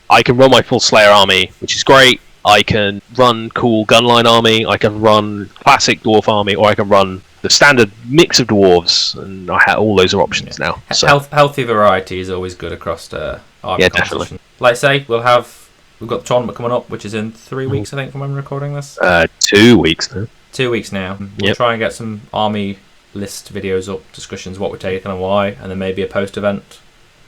I can run my full Slayer army, which is great. I can run cool Gunline army. I can run classic Dwarf army, or I can run the standard mix of dwarves, and I have all those are options now. So. Healthy variety is always good across the army competition. Definitely. Like I say, we've got the tournament coming up, which is in 3 weeks, I think, from when we're recording this. 2 weeks now. 2 weeks now. We'll try and get some army list videos up, discussions, what we're taking and why, and then maybe a post-event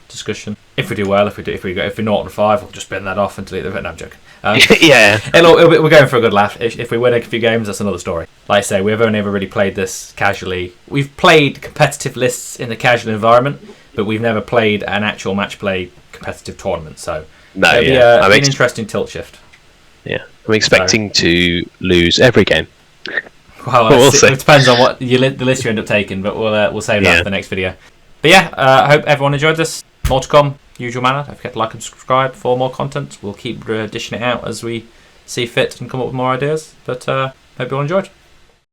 discussion. If we do well, if we're not on 5, we'll just bin that off until the event. No, I'm joking. We're going for a good laugh. If we win a few games, that's another story. Like I say, we've only ever really played this casually. We've played competitive lists in the casual environment, but we've never played an actual match play competitive tournament. So it'll be an interesting tilt shift. Yeah, I'm expecting to lose every game. Well, we'll see. It depends on what the list you end up taking, but we'll save that for the next video. But I hope everyone enjoyed this. More to come, usual manner. Don't forget to like and subscribe for more content. We'll keep dishing it out as we see fit and come up with more ideas. But hope you all enjoyed.